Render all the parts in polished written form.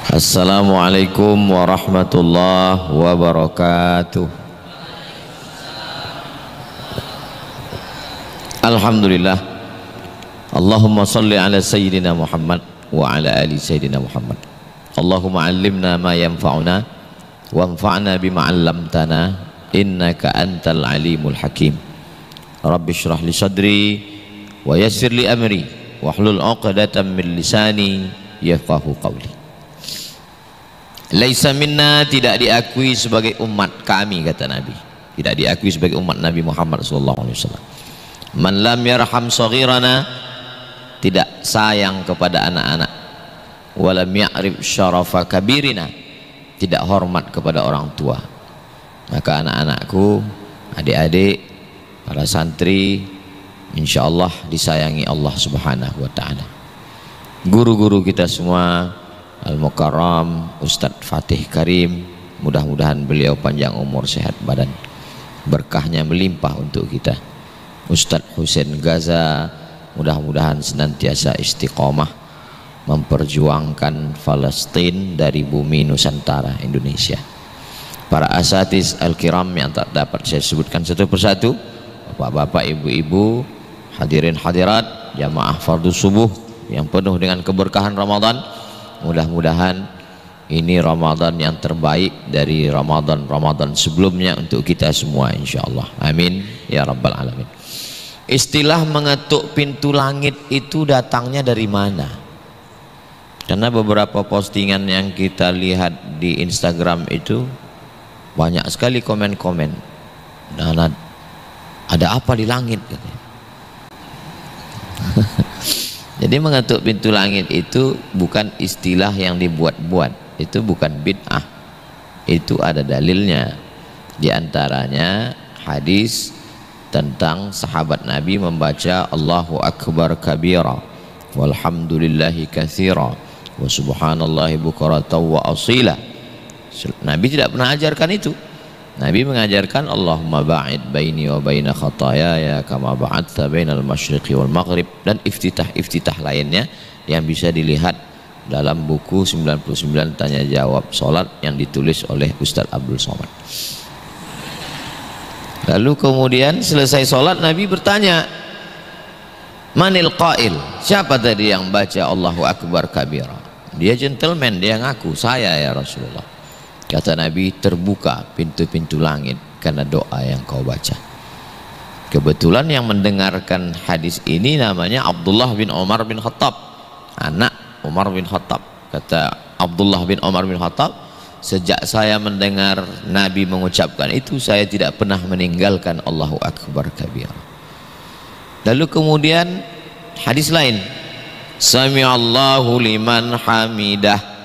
Assalamualaikum warahmatullahi wabarakatuh. Alhamdulillah. Allahumma salli ala sayyidina Muhammad wa ala ali sayyidina Muhammad. Allahumma allimna ma yanfa'una wanfa'na bima 'allamtana innaka antal alimul hakim. Rabbi shrah li sadri wa yassir li amri wahlul 'uqdatam min lisani yafqahu qawli. Laisa minna, tidak diakui sebagai umat kami, kata Nabi, tidak diakui sebagai umat Nabi Muhammad SAW. Man lam yarham saghirana, tidak sayang kepada anak-anak, walam ya'rif syarafa kabirina, tidak hormat kepada orang tua. Maka anak-anakku, adik-adik, para santri, insyaallah disayangi Allah Subhanahu wa ta'ala. Guru-guru kita semua, Al-Mukarram Ustadz Fatih Karim, mudah-mudahan beliau panjang umur, sehat badan, berkahnya melimpah untuk kita. Ustadz Husain Gaza, mudah-mudahan senantiasa istiqomah memperjuangkan Palestina dari bumi Nusantara Indonesia. Para asatiz al-kiram yang tak dapat saya sebutkan satu persatu, bapak-bapak, ibu-ibu, hadirin hadirat, jamaah fardhu subuh yang penuh dengan keberkahan Ramadan. Mudah-mudahan ini Ramadan yang terbaik dari Ramadan sebelumnya untuk kita semua, insyaallah. Amin ya rabbal alamin. Istilah mengetuk pintu langit itu datangnya dari mana? Karena beberapa postingan yang kita lihat di Instagram itu banyak sekali komen-komen. Nah, ada apa di langit? Jadi mengetuk pintu langit itu bukan istilah yang dibuat-buat, itu bukan bid'ah, itu ada dalilnya. Di antaranya hadis tentang sahabat Nabi membaca Allahu Akbar kabira walhamdulillahi katsira wa subhanallahi bukratan wa asila. Nabi tidak pernah ajarkan itu. Nabi mengajarkan Allahumma ba'id baini wa baina khataayaya kama ba'adta bainal masyriqi wal maghrib, dan iftitah lainnya yang bisa dilihat dalam buku 99 tanya jawab salat yang ditulis oleh Ustadz Abdul Somad. Lalu kemudian selesai salat Nabi bertanya, manil qail, siapa tadi yang baca Allahu Akbar kabira? Dia gentleman, dia ngaku, saya ya Rasulullah. Kata Nabi, terbuka pintu-pintu langit karena doa yang kau baca. Kebetulan yang mendengarkan hadis ini namanya Abdullah bin Umar bin Khattab, anak Umar bin Khattab. Kata Abdullah bin Umar bin Khattab, sejak saya mendengar Nabi mengucapkan itu, saya tidak pernah meninggalkan Allahu Akbar kabir. Lalu kemudian hadis lain, Sami'allahu liman hamidah.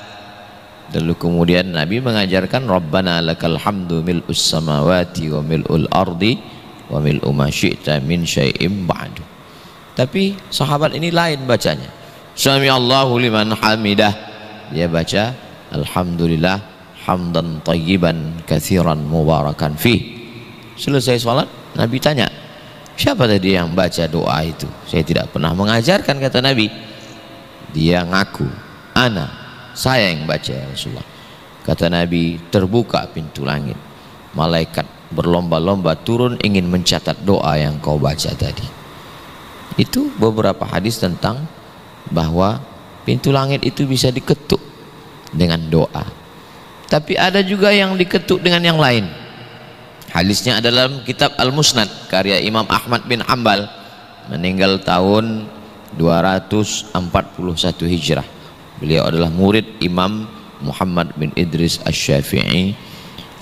Lalu kemudian Nabi mengajarkan Rabbana lakal hamdu mil'us samawati wa mil'ul ardi wa mil'u ma syi'ta min syai'im ba'du. Tapi sahabat ini lain bacanya, Sami'allahu liman hamidah. Dia baca alhamdulillah hamdan tayyiban katsiran mubarakan fih. Selesai salat Nabi tanya, siapa tadi yang baca doa itu? Saya tidak pernah mengajarkan, kata Nabi. Dia ngaku, saya yang baca ya Rasulullah. Kata Nabi, terbuka pintu langit, malaikat berlomba-lomba turun ingin mencatat doa yang kau baca tadi. Itu beberapa hadis tentang bahwa pintu langit itu bisa diketuk dengan doa. Tapi ada juga yang diketuk dengan yang lain. Hadisnya adalah dalam kitab Al-Musnad karya Imam Ahmad bin Hanbal, meninggal tahun 241 Hijrah. Beliau adalah murid Imam Muhammad bin Idris Asy-Syafi'i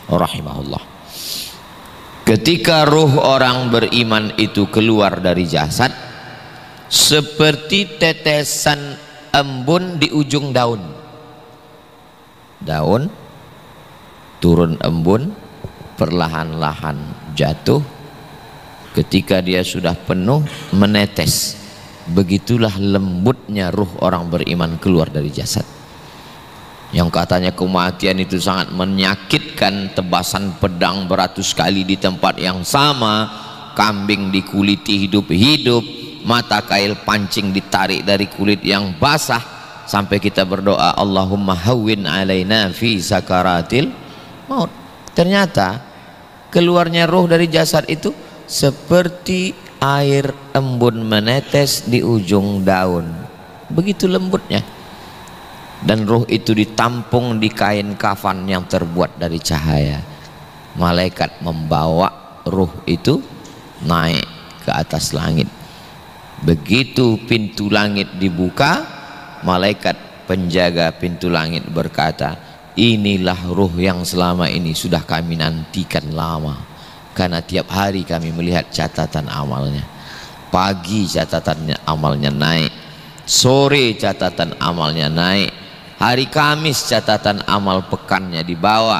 rahimahullah. Ketika ruh orang beriman itu keluar dari jasad seperti tetesan embun di ujung daun. Daun turun embun, perlahan-lahan jatuh, ketika dia sudah penuh menetes. Begitulah lembutnya ruh orang beriman keluar dari jasad. Yang katanya kematian itu sangat menyakitkan, tebasan pedang beratus kali di tempat yang sama, kambing dikuliti hidup-hidup, mata kail pancing ditarik dari kulit yang basah, sampai kita berdoa Allahumma hawwin alaina fi sakaratil maut. Ternyata keluarnya ruh dari jasad itu seperti air embun menetes di ujung daun, begitu lembutnya. Dan ruh itu ditampung di kain kafan yang terbuat dari cahaya. Malaikat membawa ruh itu naik ke atas langit. Begitu pintu langit dibuka, malaikat penjaga pintu langit berkata, inilah ruh yang selama ini sudah kami nantikan lama, karena tiap hari kami melihat catatan amalnya. Pagi catatan amalnya naik, sore catatan amalnya naik, hari Kamis catatan amal pekannya dibawa,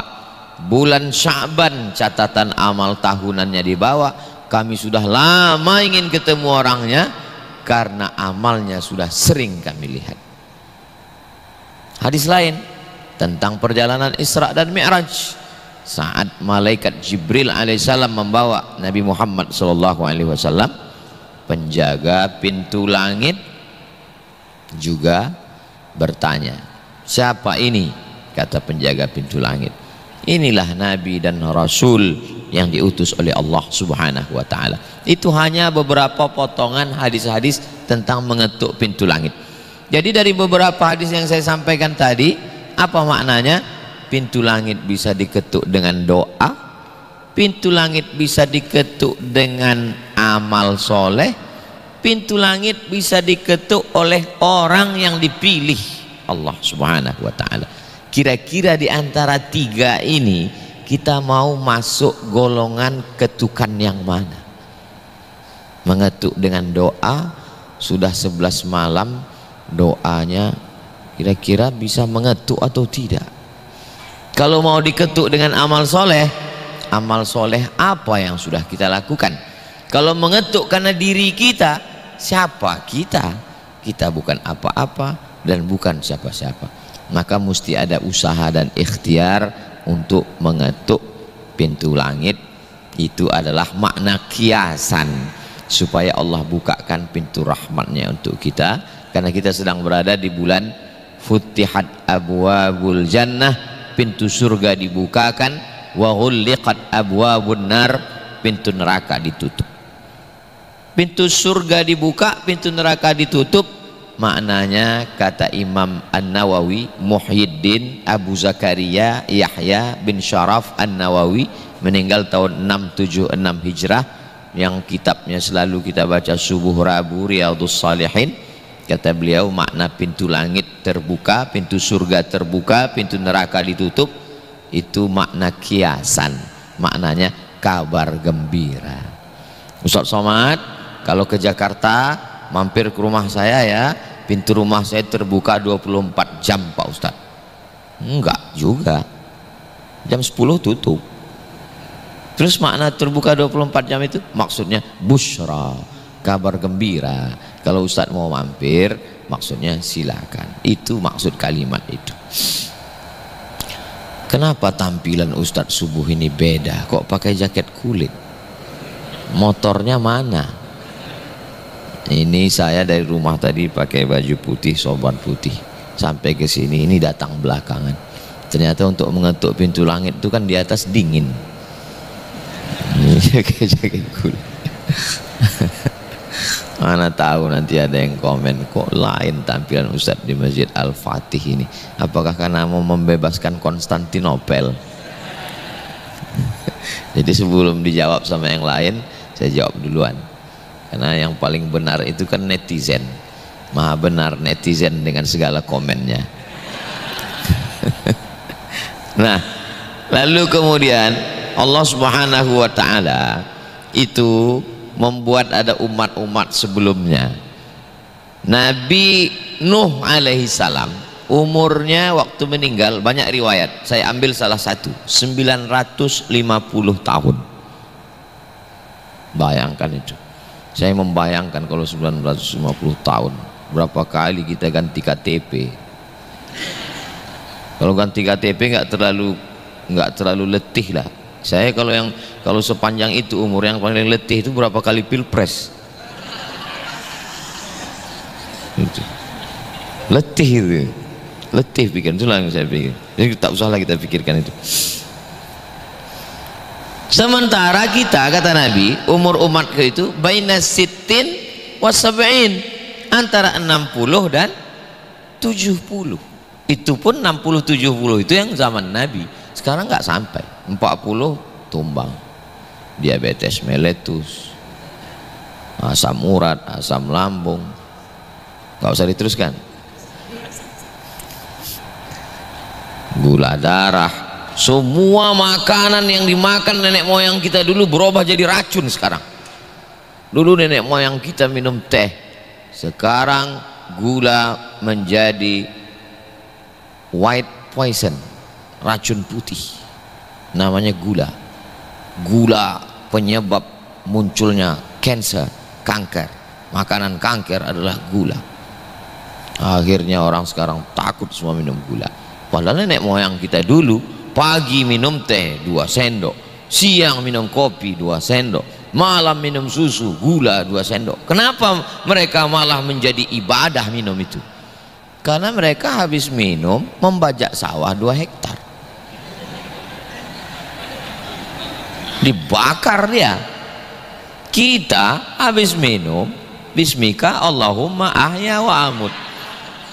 bulan Sya'ban catatan amal tahunannya dibawa. Kami sudah lama ingin ketemu orangnya karena amalnya sudah sering kami lihat. Hadis lain tentang perjalanan Isra dan Mi'raj, saat malaikat Jibril alaihissalam membawa Nabi Muhammad SAW, penjaga pintu langit juga bertanya, siapa ini? Kata penjaga pintu langit, inilah Nabi dan Rasul yang diutus oleh Allah Subhanahu wa ta'ala. Itu hanya beberapa potongan hadis-hadis tentang mengetuk pintu langit. Jadi dari beberapa hadis yang saya sampaikan tadi, apa maknanya? Pintu langit bisa diketuk dengan doa, pintu langit bisa diketuk dengan amal soleh, pintu langit bisa diketuk oleh orang yang dipilih Allah Subhanahu wa ta'ala. Kira-kira di antara tiga ini kita mau masuk golongan ketukan yang mana? Mengetuk dengan doa, sudah 11 malam doanya kira-kira bisa mengetuk atau tidak? Kalau mau diketuk dengan amal soleh apa yang sudah kita lakukan? Kalau mengetuk karena diri kita, siapa kita? Kita bukan apa-apa dan bukan siapa-siapa. Maka mesti ada usaha dan ikhtiar untuk mengetuk pintu langit. Itu adalah makna kiasan supaya Allah bukakan pintu rahmatnya untuk kita, karena kita sedang berada di bulan Futihat abwabul jannah, pintu surga dibukakan, wa ghulliqat abwabun nar, pintu neraka ditutup. Pintu surga dibuka, pintu neraka ditutup. Maknanya kata Imam An-Nawawi Muhyiddin Abu Zakaria Yahya bin Syaraf An-Nawawi, meninggal tahun 676 Hijrah, yang kitabnya selalu kita baca subuh Rabu, Riyadhus Shalihin. Kata beliau, makna pintu langit terbuka, pintu surga terbuka, pintu neraka ditutup, itu makna kiasan, maknanya kabar gembira. Ustaz Somad, kalau ke Jakarta mampir ke rumah saya ya, pintu rumah saya terbuka 24 jam Pak Ustaz. Enggak juga, jam 10 tutup. Terus makna terbuka 24 jam itu maksudnya busyra, kabar gembira. Kalau Ustaz mau mampir, maksudnya silakan. Itu maksud kalimat itu. Kenapa tampilan Ustaz subuh ini beda? Kok pakai jaket kulit? Motornya mana? Ini saya dari rumah tadi pakai baju putih, sorban putih, sampai ke sini ini datang belakangan. Ternyata untuk mengetuk pintu langit itu kan di atas dingin. Jaket kulit. Mana tahu nanti ada yang komen, kok lain tampilan Ustaz di Masjid Al-Fatih ini? Apakah karena mau membebaskan Konstantinopel? Jadi sebelum dijawab sama yang lain, saya jawab duluan. Karena yang paling benar itu kan netizen. Maha benar netizen dengan segala komennya. Nah, lalu kemudian Allah Subhanahu wa ta'ala itu membuat ada umat-umat sebelumnya. Nabi Nuh alaihi salam umurnya waktu meninggal banyak riwayat, saya ambil salah satu, 950 tahun. Bayangkan itu. Saya membayangkan kalau 950 tahun, berapa kali kita ganti KTP. Kalau ganti KTP nggak terlalu letih lah. Saya kalau sepanjang itu umur, yang paling letih itu berapa kali pilpres. letih itu, letih pikiran. Itulah yang saya pikir. Jadi tak usahlah kita pikirkan itu. Sementara kita, kata Nabi, umur umatku itu baina sittin wa sab'in, antara 60 dan 70. Itu pun 60-70 itu yang zaman Nabi. Sekarang nggak sampai 40 tumbang, diabetes mellitus, asam urat, asam lambung, nggak usah diteruskan, gula darah. Semua makanan yang dimakan nenek moyang kita dulu berubah jadi racun sekarang. Dulu nenek moyang kita minum teh, sekarang gula menjadi white poison, racun putih, namanya gula. Gula penyebab munculnya cancer, kanker. Makanan kanker adalah gula. Akhirnya orang sekarang takut semua minum gula. Padahal nenek moyang kita dulu pagi minum teh 2 sendok, siang minum kopi 2 sendok, malam minum susu gula 2 sendok. Kenapa mereka malah menjadi ibadah minum itu? Karena mereka habis minum membajak sawah 2 hektar, dibakar dia. Kita habis minum bismika Allahumma ahya wa amut,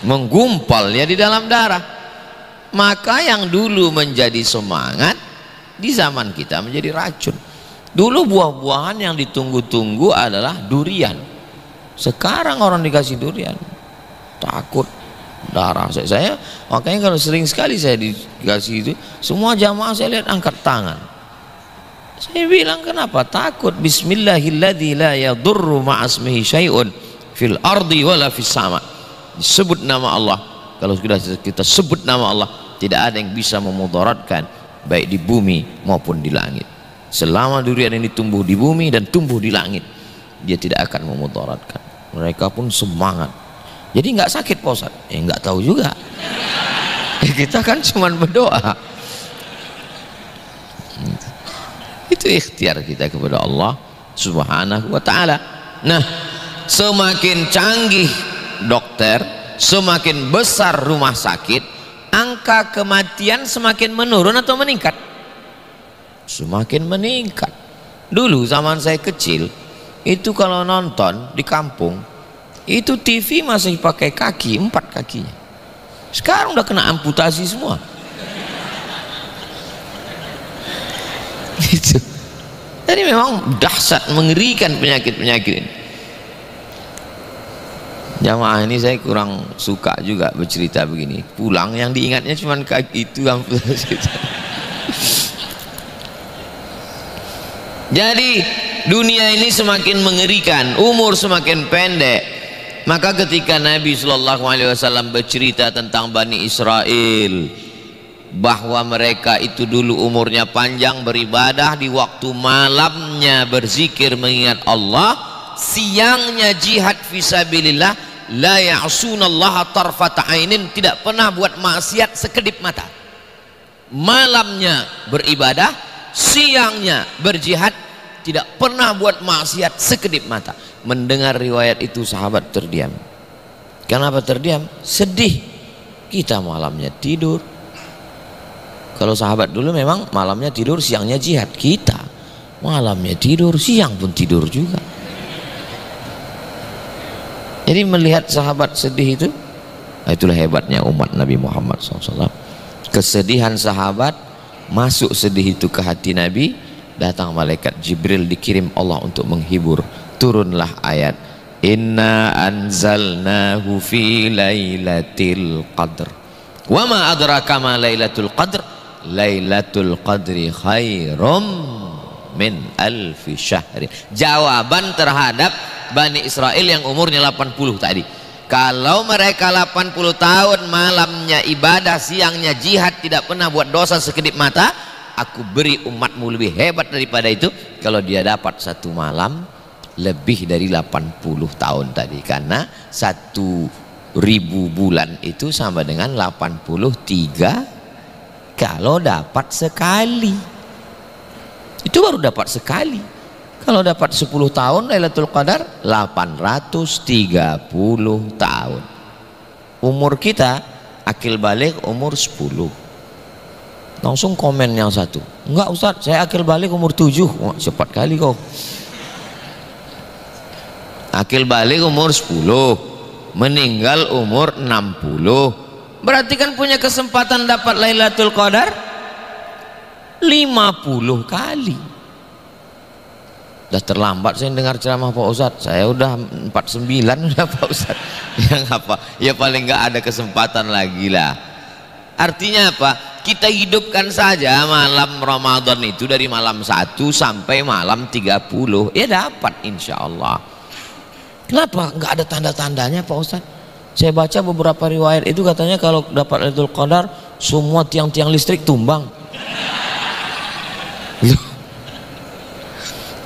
menggumpal ya di dalam darah. Maka yang dulu menjadi semangat di zaman kita menjadi racun. Dulu buah-buahan yang ditunggu-tunggu adalah durian. Sekarang orang dikasih durian takut darah. Saya makanya kalau sering sekali saya dikasih itu, semua jamaah saya lihat angkat tangan. Saya bilang kenapa takut? Bismillahilladzi la yadurru ma'asmihi syai'un fil ardi wala fis sama. Disebut nama Allah. Kalau sudah kita sebut nama Allah, tidak ada yang bisa memudaratkan baik di bumi maupun di langit. Selama durian ini tumbuh di bumi dan tumbuh di langit, dia tidak akan memudaratkan. Mereka pun semangat. Jadi nggak sakit Pak Ustaz? Nggak tahu juga. Kita kan cuma berdoa. Itu ikhtiar kita kepada Allah Subhanahu wa ta'ala. Nah, semakin canggih dokter, semakin besar rumah sakit, angka kematian semakin menurun atau meningkat? Semakin meningkat. Dulu zaman saya kecil itu kalau nonton di kampung itu TV masih pakai kaki, 4 kakinya. Sekarang udah kena amputasi semua. Gitu. Jadi memang dahsyat, mengerikan penyakit-penyakit ini. Jamaah ini saya kurang suka juga bercerita begini. Pulang yang diingatnya cuma kaki itu amputasi. Jadi dunia ini semakin mengerikan, umur semakin pendek. Maka ketika Nabi SAW bercerita tentang Bani Israel, bahwa mereka itu dulu umurnya panjang, beribadah di waktu malamnya berzikir mengingat Allah, siangnya jihad fisabilillah, la ya'sunallaha tarfata ainin, tidak pernah buat maksiat sekedip mata. Malamnya beribadah, siangnya berjihad, tidak pernah buat maksiat sekedip mata. Mendengar riwayat itu sahabat terdiam. Kenapa terdiam? Sedih. Kita malamnya tidur. Kalau sahabat dulu memang malamnya tidur, siangnya jihad. Kita malamnya tidur, siang pun tidur juga. Jadi melihat sahabat sedih itu, itulah hebatnya umat Nabi Muhammad SAW. Kesedihan sahabat masuk sedih itu ke hati Nabi, datang malaikat Jibril dikirim Allah untuk menghibur. Turunlah ayat, inna anzalnahu fi lailatul qadr wa ma adraka ma lailatul qadr, lailatul qadri khairum min alfi syahrin. Jawaban terhadap Bani Israel yang umurnya 80 tadi. Kalau mereka 80 tahun malamnya ibadah, siangnya jihad, tidak pernah buat dosa sekedip mata, aku beri umatmu lebih hebat daripada itu kalau dia dapat satu malam lebih dari 80 tahun tadi. Karena 1000 bulan itu sama dengan 83 kalau dapat sekali. Itu baru dapat sekali. Kalau dapat 10 tahun Lailatul Qadar 830 tahun. umur kita akil balik umur 10. Langsung komen yang satu, enggak Ustaz, saya akil balik umur 7. Wah, cepat kali kau. Akil balik umur 10, meninggal umur 60. Berarti kan punya kesempatan dapat Lailatul Qadar 50 kali. Udah terlambat saya dengar ceramah Pak Ustadz, saya udah 49 udah Pak Ustadz. Yang apa? Ya paling nggak ada kesempatan lagi lah. Artinya apa? Kita hidupkan saja malam Ramadan itu dari malam 1 sampai malam 30, ya dapat insya Allah. Kenapa nggak ada tanda-tandanya Pak Ustadz? Saya baca beberapa riwayat itu katanya kalau dapat Lailatul Qadar semua tiang-tiang listrik tumbang.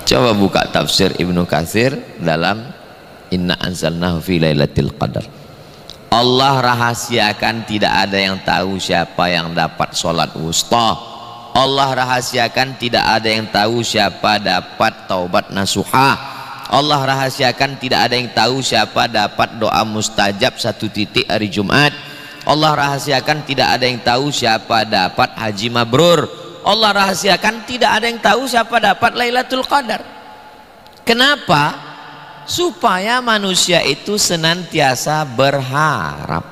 Coba buka tafsir Ibnu Katsir dalam Inna anzalnahu fi lailatul qadar. Allah rahasiakan tidak ada yang tahu siapa yang dapat sholat wusta. Allah rahasiakan tidak ada yang tahu siapa dapat taubat nasuha. Allah rahasiakan tidak ada yang tahu siapa dapat doa mustajab 1 titik hari Jumat. Allah rahasiakan tidak ada yang tahu siapa dapat haji mabrur. Allah rahasiakan tidak ada yang tahu siapa dapat Lailatul Qadar. Kenapa? Supaya manusia itu senantiasa berharap,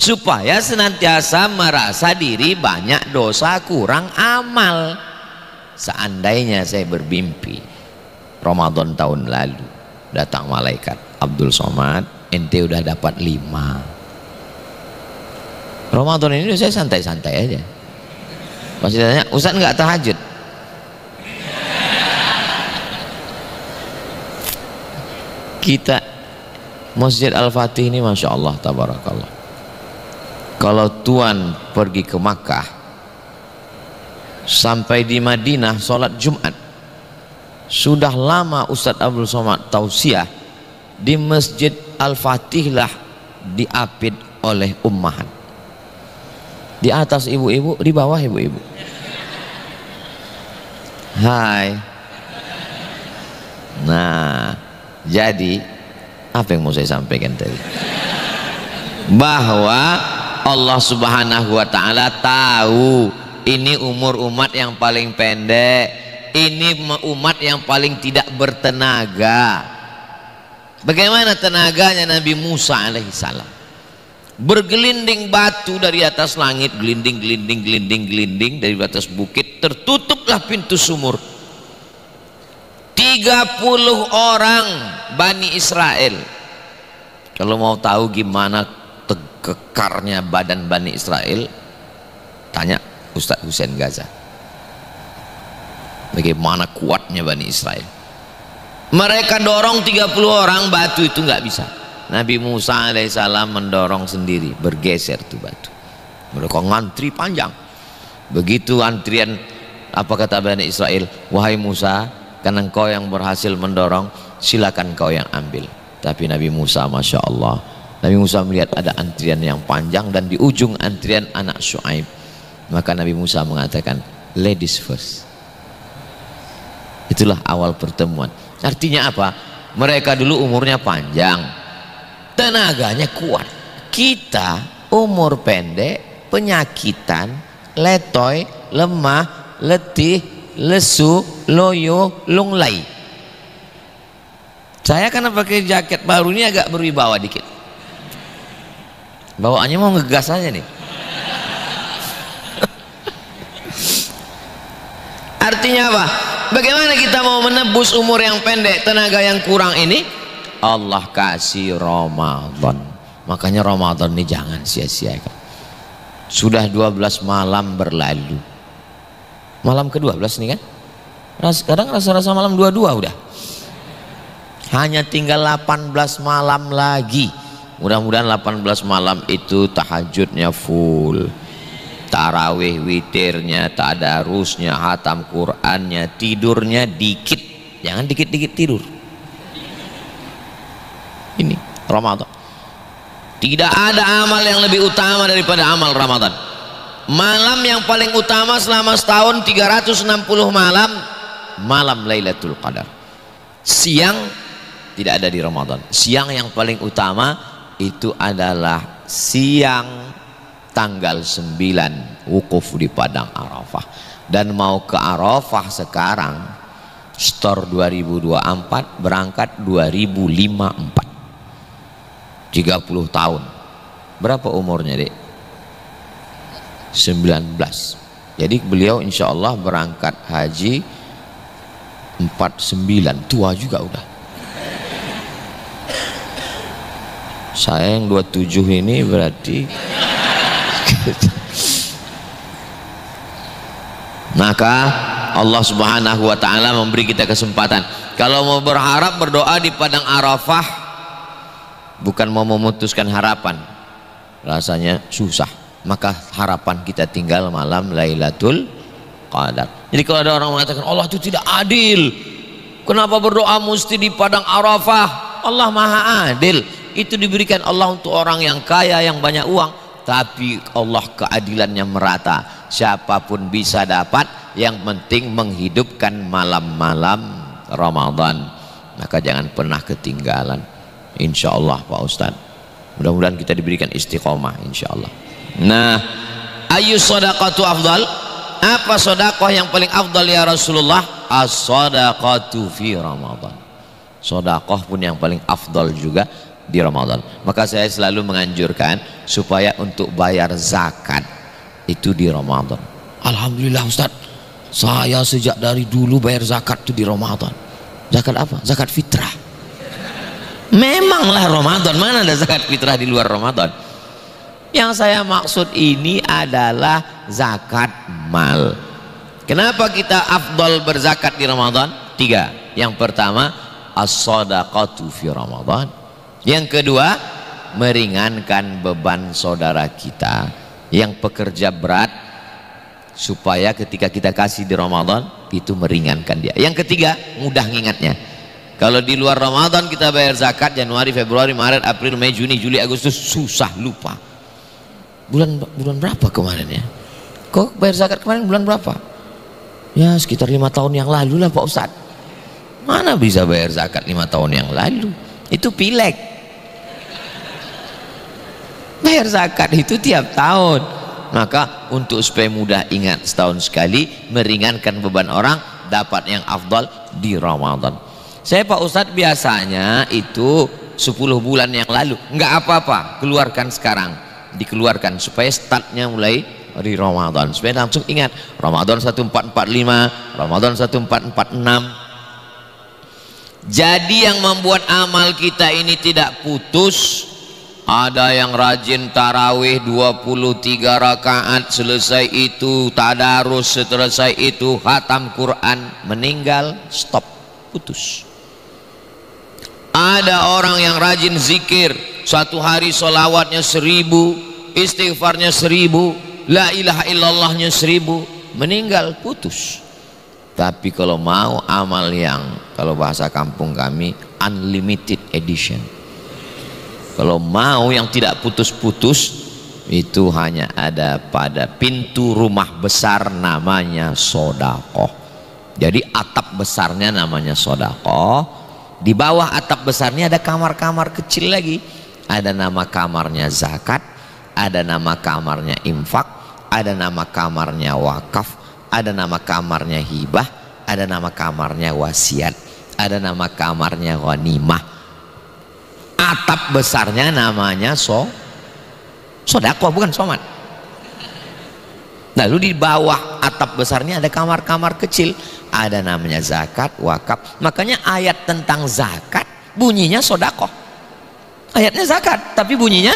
supaya senantiasa merasa diri banyak dosa, kurang amal. Seandainya saya bermimpi Ramadan tahun lalu datang malaikat, Abdul Somad, ente udah dapat 5. Ramadan ini saya santai-santai aja. Masih tanya, Ustaz nggak tahajud? Kita Masjid Al-Fatih ini Masya Allah tabarakallah. Kalau Tuan pergi ke Makkah sampai di Madinah sholat Jumat, sudah lama Ustadz Abdul Somad tausiah di Masjid Al-Fatih lah diapit oleh ummahat. Di atas ibu-ibu, di bawah ibu-ibu. Hai. Nah, jadi apa yang mau saya sampaikan tadi? Bahwa Allah Subhanahu wa taala tahu ini umur umat yang paling pendek, ini umat yang paling tidak bertenaga. Bagaimana tenaganya Nabi Musa alaihissalam? Bergelinding batu dari atas langit, gelinding dari atas bukit, tertutuplah pintu sumur. 30 orang Bani Israel. Kalau mau tahu gimana kekarnya badan Bani Israel, tanya Ustadz Husain Gaza. Bagaimana kuatnya Bani Israel. Mereka dorong 30 orang, batu itu nggak bisa. Nabi Musa alaihissalam mendorong sendiri, bergeser tuh batu. Mereka ngantri panjang. Begitu antrian, apa kata Bani Israel? Wahai Musa, karena engkau yang berhasil mendorong, silakan kau yang ambil. Tapi Nabi Musa Masya Allah, Nabi Musa melihat ada antrian yang panjang dan di ujung antrian anak Syuaib. Maka Nabi Musa mengatakan, ladies first. Itulah awal pertemuan. Artinya apa? Mereka dulu umurnya panjang, tenaganya kuat. Kita umur pendek, penyakitan, letoy, lemah, letih, lesu, loyo, lunglai. Saya karena pakai jaket baru ini agak berwibawa dikit. Bawaannya mau ngegas aja nih. Artinya apa? Bagaimana kita mau menebus umur yang pendek, tenaga yang kurang ini? Allah kasih Ramadan. Makanya Ramadan ini jangan sia-siakan. Sudah 12 malam berlalu. Malam ke-12 nih kan? Kadang rasa-rasa malam 22 udah. Hanya tinggal 18 malam lagi. Mudah-mudahan 18 malam itu tahajudnya full, tarawih witirnya, tadarusnya, hatam Qur'annya, tidurnya dikit. Jangan dikit-dikit tidur. Ini Ramadan. Tidak ada amal yang lebih utama daripada amal Ramadan. Malam yang paling utama selama setahun 360 malam, malam Lailatul Qadar. Siang tidak ada di Ramadan. Siang yang paling utama itu adalah siang tanggal 9 wukuf di Padang Arafah, dan mau ke Arafah sekarang store 2024 berangkat 2054, 30 tahun. Berapa umurnya, Dek? 19. Jadi beliau insya Allah berangkat haji 49, tua juga udah. Saya yang 27 ini berarti maka Allah Subhanahu wa ta'ala memberi kita kesempatan. Kalau mau berharap berdoa di Padang Arafah, bukan mau memutuskan harapan, rasanya susah, maka harapan kita tinggal malam Lailatul Qadar. Jadi kalau ada orang mengatakan Allah itu tidak adil, kenapa berdoa mesti di Padang Arafah? Allah maha adil. Itu diberikan Allah untuk orang yang kaya, yang banyak uang, tapi Allah keadilannya merata, siapapun bisa dapat, yang penting menghidupkan malam-malam Ramadan. Maka jangan pernah ketinggalan, insya Allah Pak Ustadz. Mudah-mudahan kita diberikan istiqomah insya Allah. Nah, ayu sodaqatu afdal, apa sodakoh yang paling afdal ya Rasulullah? As-sodaqatu fi Ramadan. Sodakoh pun yang paling afdal juga di Ramadan. Maka saya selalu menganjurkan supaya untuk bayar zakat itu di Ramadan. Alhamdulillah Ustaz, saya sejak dari dulu bayar zakat itu di Ramadan. Zakat apa? Zakat fitrah. Memanglah Ramadan, mana ada zakat fitrah di luar Ramadan? Yang saya maksud ini adalah zakat mal. Kenapa kita afdal berzakat di Ramadan? 3. Yang pertama, as-sadaqatu fi Ramadan. Yang kedua, meringankan beban saudara kita yang pekerja berat, supaya ketika kita kasih di Ramadan itu meringankan dia. Yang ketiga, mudah ngingatnya. Kalau di luar Ramadan kita bayar zakat Januari, Februari, Maret, April, Mei, Juni, Juli, Agustus, susah lupa. Bulan berapa kemarin ya? Kok bayar zakat kemarin bulan berapa? Ya sekitar 5 tahun yang lalu lah Pak Ustadz. Mana bisa bayar zakat 5 tahun yang lalu? Itu pileg. Bayar zakat itu tiap tahun. Maka untuk supaya mudah ingat setahun sekali, meringankan beban orang, dapat yang afdal di Ramadan. Saya Pak Ustadz biasanya itu 10 bulan yang lalu nggak apa-apa, keluarkan sekarang, dikeluarkan supaya startnya mulai di Ramadan, supaya langsung ingat Ramadan 1445, Ramadan 1446. Jadi yang membuat amal kita ini tidak putus, ada yang rajin tarawih 23 rakaat, selesai itu tadarus, selesai itu khatam Quran, meninggal stop, putus. Ada orang yang rajin zikir, satu hari solawatnya 1000, istighfarnya 1000, la ilaha illallahnya 1000, meninggal putus. Tapi kalau mau amal yang, kalau bahasa kampung kami, unlimited edition, kalau mau yang tidak putus-putus, itu hanya ada pada pintu rumah besar namanya sodakoh. Jadi atap besarnya namanya sodakoh, di bawah atap besarnya ada kamar-kamar kecil lagi, ada nama kamarnya zakat, ada nama kamarnya infak, ada nama kamarnya wakaf, ada nama kamarnya hibah, ada nama kamarnya wasiat, ada nama kamarnya ghanimah. Atap besarnya namanya sodakoh, bukan somat. Lalu di bawah atap besarnya ada kamar-kamar kecil, ada namanya zakat, wakaf. Makanya ayat tentang zakat bunyinya sodakoh. Ayatnya zakat tapi bunyinya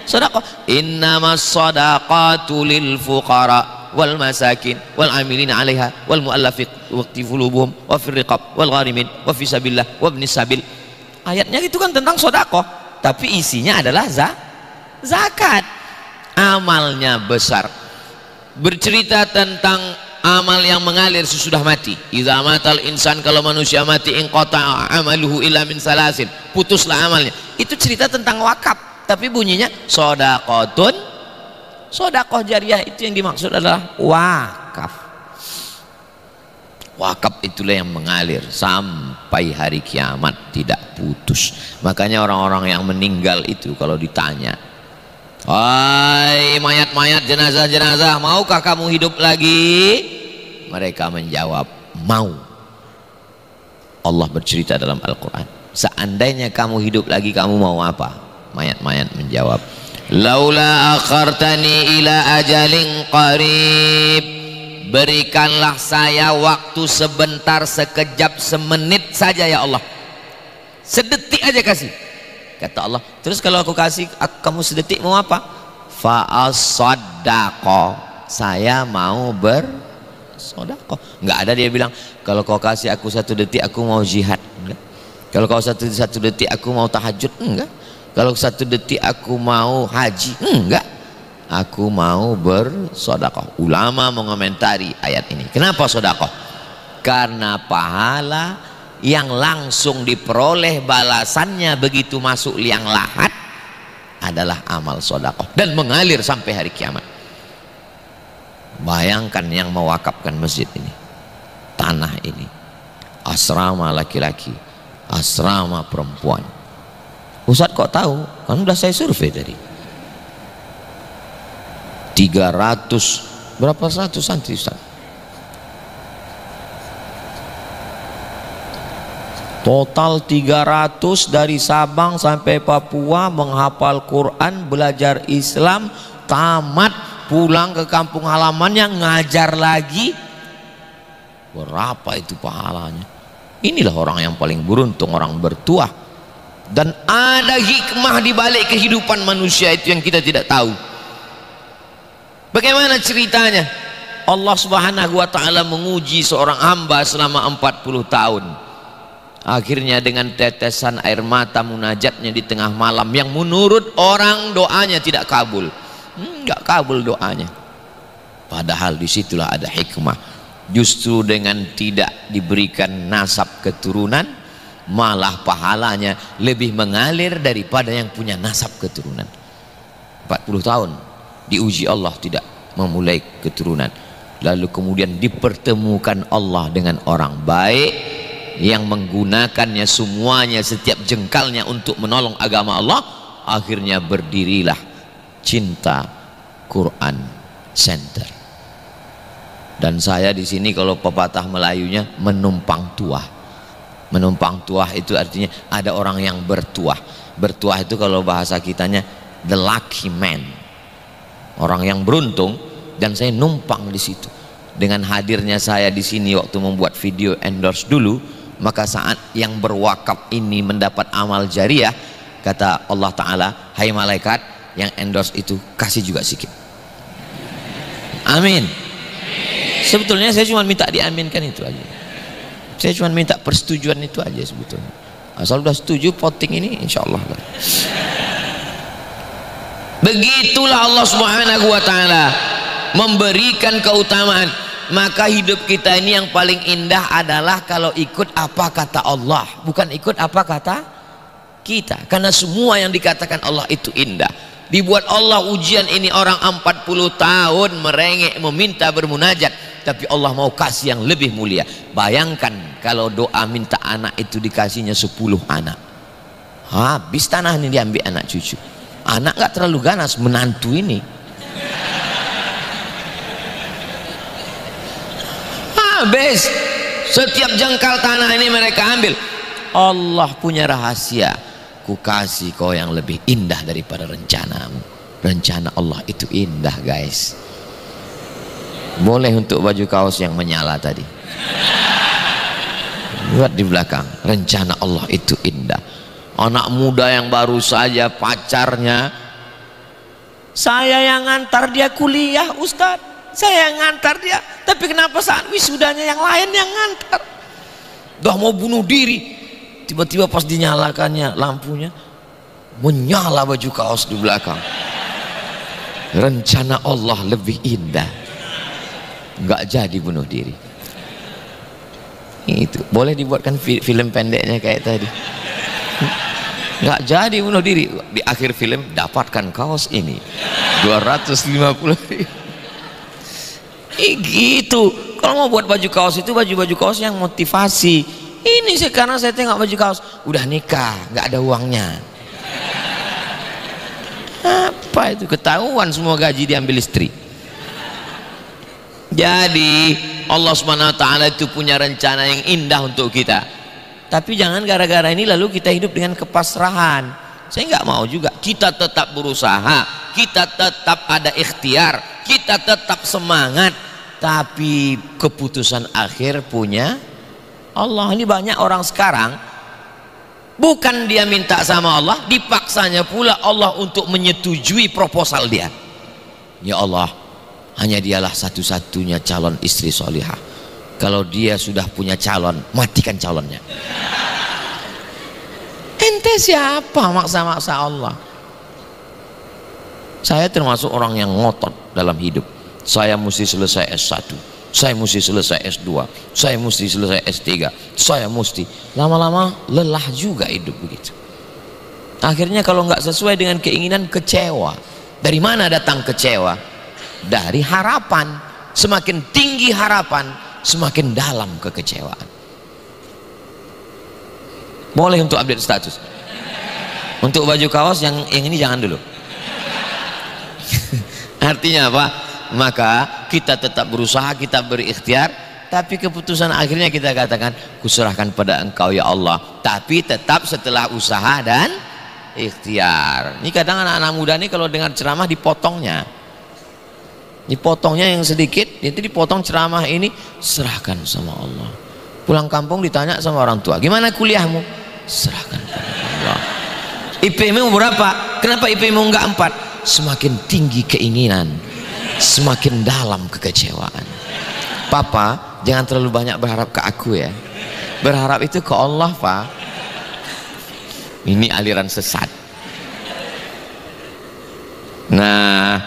sodakoh. Innamas sodaqatu lil fuqara wal masakin wal amilina 'alaiha wal mu'allafati qulubuhum wa fir riqab wal gharimin wa fi sabilillah wa ibnis sabil. Ayatnya itu kan tentang sodakoh, tapi isinya adalah zakat. Amalnya besar. Bercerita tentang amal yang mengalir sesudah mati. Idza matal insan, kalau manusia mati, inqata amaluhu illa min salasin, putuslah amalnya. Itu cerita tentang wakaf, tapi bunyinya sodaqotun, sodakoh jariah. Itu yang dimaksud adalah wakaf. Wakaf itulah yang mengalir sampai hari kiamat, tidak putus. Makanya orang-orang yang meninggal itu kalau ditanya, Hai mayat-mayat, jenazah-jenazah, maukah kamu hidup lagi? Mereka menjawab, mau. Allah bercerita dalam Al-Quran, seandainya kamu hidup lagi, kamu mau apa? Mayat-mayat menjawab, laula akhartani ila ajalin qarib, berikanlah saya waktu sebentar, sekejap, semenit saja ya Allah, sedetik aja kasih. Kata Allah, terus kalau aku kasih kamu sedetik mau apa? Fa'asaddaqo, saya mau bersedekah. Enggak ada dia bilang, kalau kau kasih aku 1 detik aku mau jihad. Enggak. Kalau kau satu detik aku mau tahajud. Enggak. Kalau 1 detik aku mau haji. Enggak. Aku mau bersedekah. Ulama mengomentari ayat ini. Kenapa sedekah? Karena pahala yang langsung diperoleh balasannya begitu masuk liang lahat adalah amal sedekah dan mengalir sampai hari kiamat. Bayangkan yang mewakafkan masjid ini, tanah ini, asrama laki-laki, asrama perempuan. Ustadz kok tahu? Kan udah saya survei tadi. 300 berapa 100 santri Ustadz. Total 300 dari Sabang sampai Papua menghafal Quran, belajar Islam, tamat, pulang ke kampung halamannya ngajar lagi. Berapa itu pahalanya? Inilah orang yang paling beruntung, orang bertuah. Dan ada hikmah di balik kehidupan manusia itu yang kita tidak tahu. Bagaimana ceritanya? Allah Subhanahu wa taala menguji seorang hamba selama 40 tahun. Akhirnya dengan tetesan air mata munajatnya di tengah malam yang menurut orang doanya tidak kabul, nggak kabul doanya. Padahal disitulah ada hikmah. Justru dengan tidak diberikan nasab keturunan, malah pahalanya lebih mengalir daripada yang punya nasab keturunan. 40 tahun diuji Allah tidak memulai keturunan, lalu kemudian dipertemukan Allah dengan orang baik yang menggunakannya semuanya, setiap jengkalnya untuk menolong agama Allah. Akhirnya berdirilah Cinta Quran Center. Dan saya di sini kalau pepatah Melayunya menumpang tuah. Menumpang tuah itu artinya ada orang yang bertuah. Bertuah itu kalau bahasa kitanya the lucky man, orang yang beruntung. Dan saya numpang di situ. Dengan hadirnya saya di sini waktu membuat video endorse dulu, maka saat yang berwakaf ini mendapat amal jariah, kata Allah Ta'ala, hai malaikat yang endorse itu kasih juga sedikit. Amin. Sebetulnya saya cuma minta diaminkan itu aja. Saya cuma minta persetujuan itu aja sebetulnya. Asal udah setuju voting ini, insya Allah. Begitulah Allah Subhanahu wa Ta'ala memberikan keutamaan. Maka hidup kita ini yang paling indah adalah kalau ikut apa kata Allah, bukan ikut apa kata kita. Karena semua yang dikatakan Allah itu indah. Dibuat Allah ujian ini, orang 40 tahun merengek meminta bermunajat, tapi Allah mau kasih yang lebih mulia. Bayangkan kalau doa minta anak itu dikasihnya 10 anak, habis tanah ini diambil anak cucu. Anak gak terlalu ganas, menantu ini habis, setiap jengkal tanah ini mereka ambil. Allah punya rahasia, ku kasih kau yang lebih indah daripada rencanamu. Rencana Allah itu indah guys. Boleh untuk baju kaos yang menyala tadi, buat di belakang. Rencana Allah itu indah. Anak muda yang baru saja pacarnya, saya yang ngantar dia kuliah Ustadz, saya yang ngantar dia, tapi kenapa saat wisudanya yang lain yang ngantar? Udah mau bunuh diri, tiba-tiba pas dinyalakannya lampunya menyala baju kaos di belakang. Rencana Allah lebih indah, nggak jadi bunuh diri. Itu boleh dibuatkan film pendeknya kayak tadi. Nggak jadi bunuh diri, di akhir film dapatkan kaos ini 250.000. Gitu. Kalau mau buat baju kaos itu baju-baju kaos yang motivasi. Ini sekarang saya tengok baju kaos udah nikah nggak ada uangnya. Apa Apa itu? Ketahuan semua gaji diambil istri. Jadi Allah Subhanahu wa taala itu punya rencana yang indah untuk kita. Tapi jangan gara-gara ini lalu kita hidup dengan kepasrahan. Saya nggak mau juga. Kita tetap berusaha, kita tetap ada ikhtiar, kita tetap semangat, tapi keputusan akhir punya Allah. Ini banyak orang sekarang bukan dia minta sama Allah, dipaksanya pula Allah untuk menyetujui proposal dia. Ya Allah, hanya dialah satu-satunya calon istri solihah. Kalau dia sudah punya calon, matikan calonnya. Ente siapa maksa-maksa Allah? Saya termasuk orang yang ngotot dalam hidup. Saya mesti selesai S1, saya mesti selesai S2, saya mesti selesai S3, saya mesti. Lama-lama lelah juga hidup begitu. Akhirnya kalau nggak sesuai dengan keinginan, kecewa. Dari mana datang kecewa? Dari harapan. Semakin tinggi harapan, semakin dalam kekecewaan. Boleh untuk update status. Untuk baju kaos yang ini jangan dulu. Artinya apa? Maka kita tetap berusaha, kita berikhtiar, tapi keputusan akhirnya kita katakan, kuserahkan pada Engkau ya Allah. Tapi tetap setelah usaha dan ikhtiar. Ini kadang anak-anak muda ini kalau dengar ceramah dipotongnya. Dipotongnya yang sedikit, itu dipotong ceramah ini, serahkan sama Allah. Pulang kampung ditanya sama orang tua, gimana kuliahmu? Serahkan pada Allah. IP-mu berapa? Kenapa IP-mu enggak 4? Semakin tinggi keinginan, semakin dalam kekecewaan. Papa, jangan terlalu banyak berharap ke aku ya. Berharap itu ke Allah, Pak. Ini aliran sesat. Nah,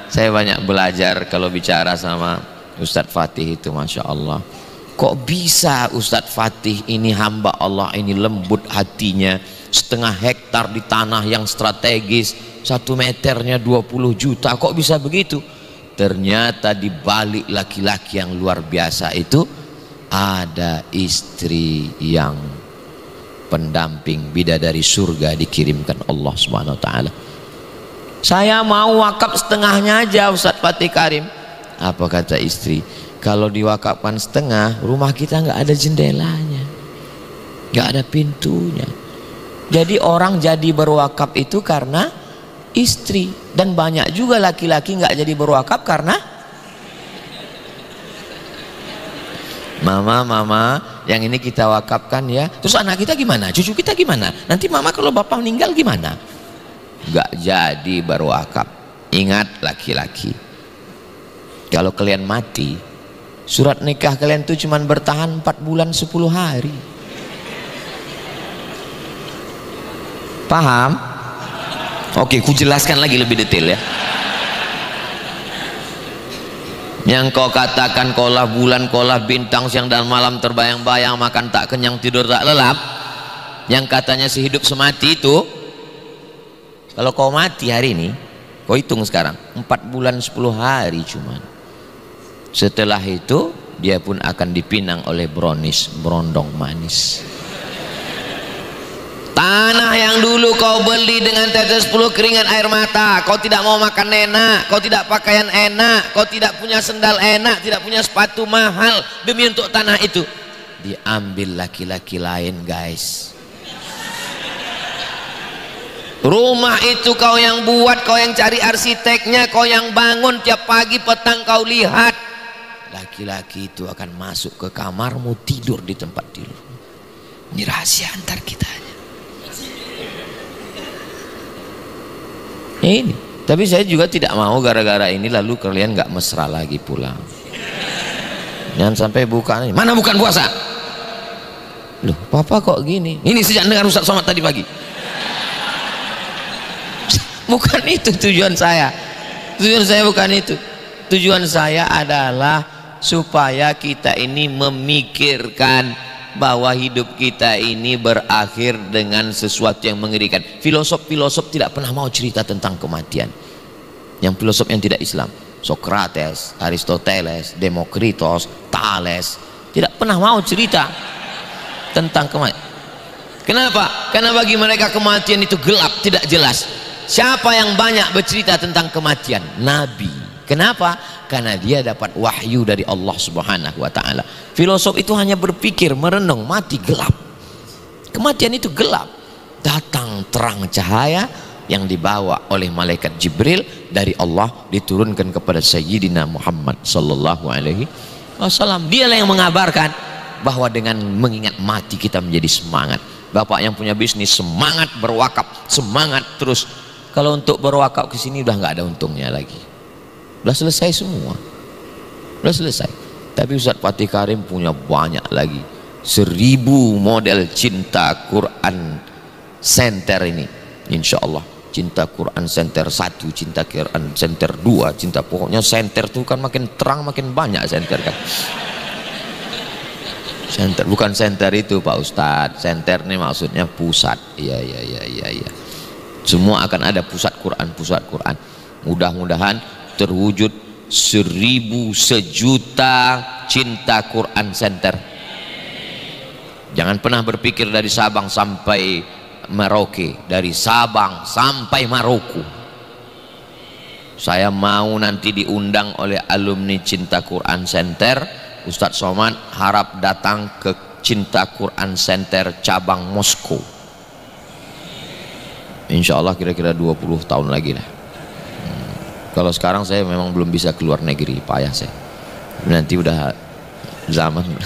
saya banyak belajar kalau bicara sama Ustadz Fatih itu, Masya Allah. Kok bisa Ustadz Fatih ini hamba Allah ini lembut hatinya, setengah hektar di tanah yang strategis, 1 meternya 20 juta, kok bisa begitu? Ternyata di balik laki-laki yang luar biasa itu ada istri yang pendamping, bidadari surga dikirimkan Allah Subhanahu wa taala. Saya mau wakaf setengahnya aja Ustadz Fatih Karim. Apa kata istri? Kalau diwakafkan setengah, rumah kita nggak ada jendelanya, nggak ada pintunya. Jadi orang jadi berwakaf itu karena istri, dan banyak juga laki-laki nggak jadi berwakaf karena mama yang ini kita wakafkan ya, terus anak kita gimana, cucu kita gimana, nanti mama kalau bapak meninggal gimana? Nggak jadi berwakaf. Ingat laki-laki, kalau kalian mati, surat nikah kalian tuh cuman bertahan 4 bulan 10 hari. Paham? Oke, ku jelaskan lagi lebih detail ya. Yang kau katakan kaulah bulan, kaulah bintang, siang dan malam terbayang-bayang, makan tak kenyang, tidur tak lelap, yang katanya sehidup semati itu, kalau kau mati hari ini, kau hitung sekarang 4 bulan 10 hari cuman. Setelah itu dia pun akan dipinang oleh brownies, berondong manis. Tanah yang dulu kau beli dengan tetes 10 keringat air mata, kau tidak mau makan enak, kau tidak pakaian enak, kau tidak punya sendal enak, tidak punya sepatu mahal demi untuk tanah itu, diambil laki-laki lain, guys. Rumah itu kau yang buat, kau yang cari arsiteknya, kau yang bangun, tiap pagi petang kau lihat. Laki-laki itu akan masuk ke kamarmu, tidur di tempat tidur. Ini rahasia antar kita aja. Ini, tapi saya juga tidak mau gara-gara ini lalu kalian nggak mesra lagi pulang. Jangan sampai buka, mana bukan puasa? Loh, papa kok gini? Ini sejak dengar Ustaz Somad tadi pagi. Bukan itu tujuan saya. Tujuan saya bukan itu. Tujuan saya adalah supaya kita ini memikirkan bahwa hidup kita ini berakhir dengan sesuatu yang mengerikan. Filosof-filosof tidak pernah mau cerita tentang kematian. Yang filosof yang tidak Islam, Socrates, Aristoteles, Demokritos, Thales, tidak pernah mau cerita tentang kematian. Kenapa? Karena bagi mereka kematian itu gelap, tidak jelas. Siapa yang banyak bercerita tentang kematian? Nabi. Kenapa? Karena dia dapat wahyu dari Allah Subhanahu wa ta'ala. Filosof itu hanya berpikir, merenung, mati gelap. Kematian itu gelap. Datang terang cahaya yang dibawa oleh malaikat Jibril dari Allah, diturunkan kepada Sayyidina Muhammad sallallahu alaihi wasallam. Dialah yang mengabarkan bahwa dengan mengingat mati kita menjadi semangat. Bapak yang punya bisnis semangat berwakaf, semangat terus. Kalau untuk berwakaf ke sini udah nggak ada untungnya lagi. Udah selesai semua. Udah selesai. Tapi Ustadz Fatih Karim punya banyak lagi. 1000 model cinta Quran center ini. Insya Allah. Cinta Quran center 1, cinta Quran center 2, cinta, pokoknya center itu kan makin terang makin banyak center kan. Center bukan center itu Pak Ustadz, center ini maksudnya pusat. Iya. Semua akan ada pusat Quran. Mudah-mudahan terwujud 1000 sejuta cinta Quran center. Jangan pernah berpikir dari Sabang sampai Merauke, dari Sabang sampai Maroko. Saya mau nanti diundang oleh alumni Cinta Quran Center. Ustadz Somad harap datang ke Cinta Quran Center cabang Moskow. Insya Allah kira-kira 20 tahun lagi lah. Kalau sekarang saya memang belum bisa keluar negeri, payah saya. Nanti udah zaman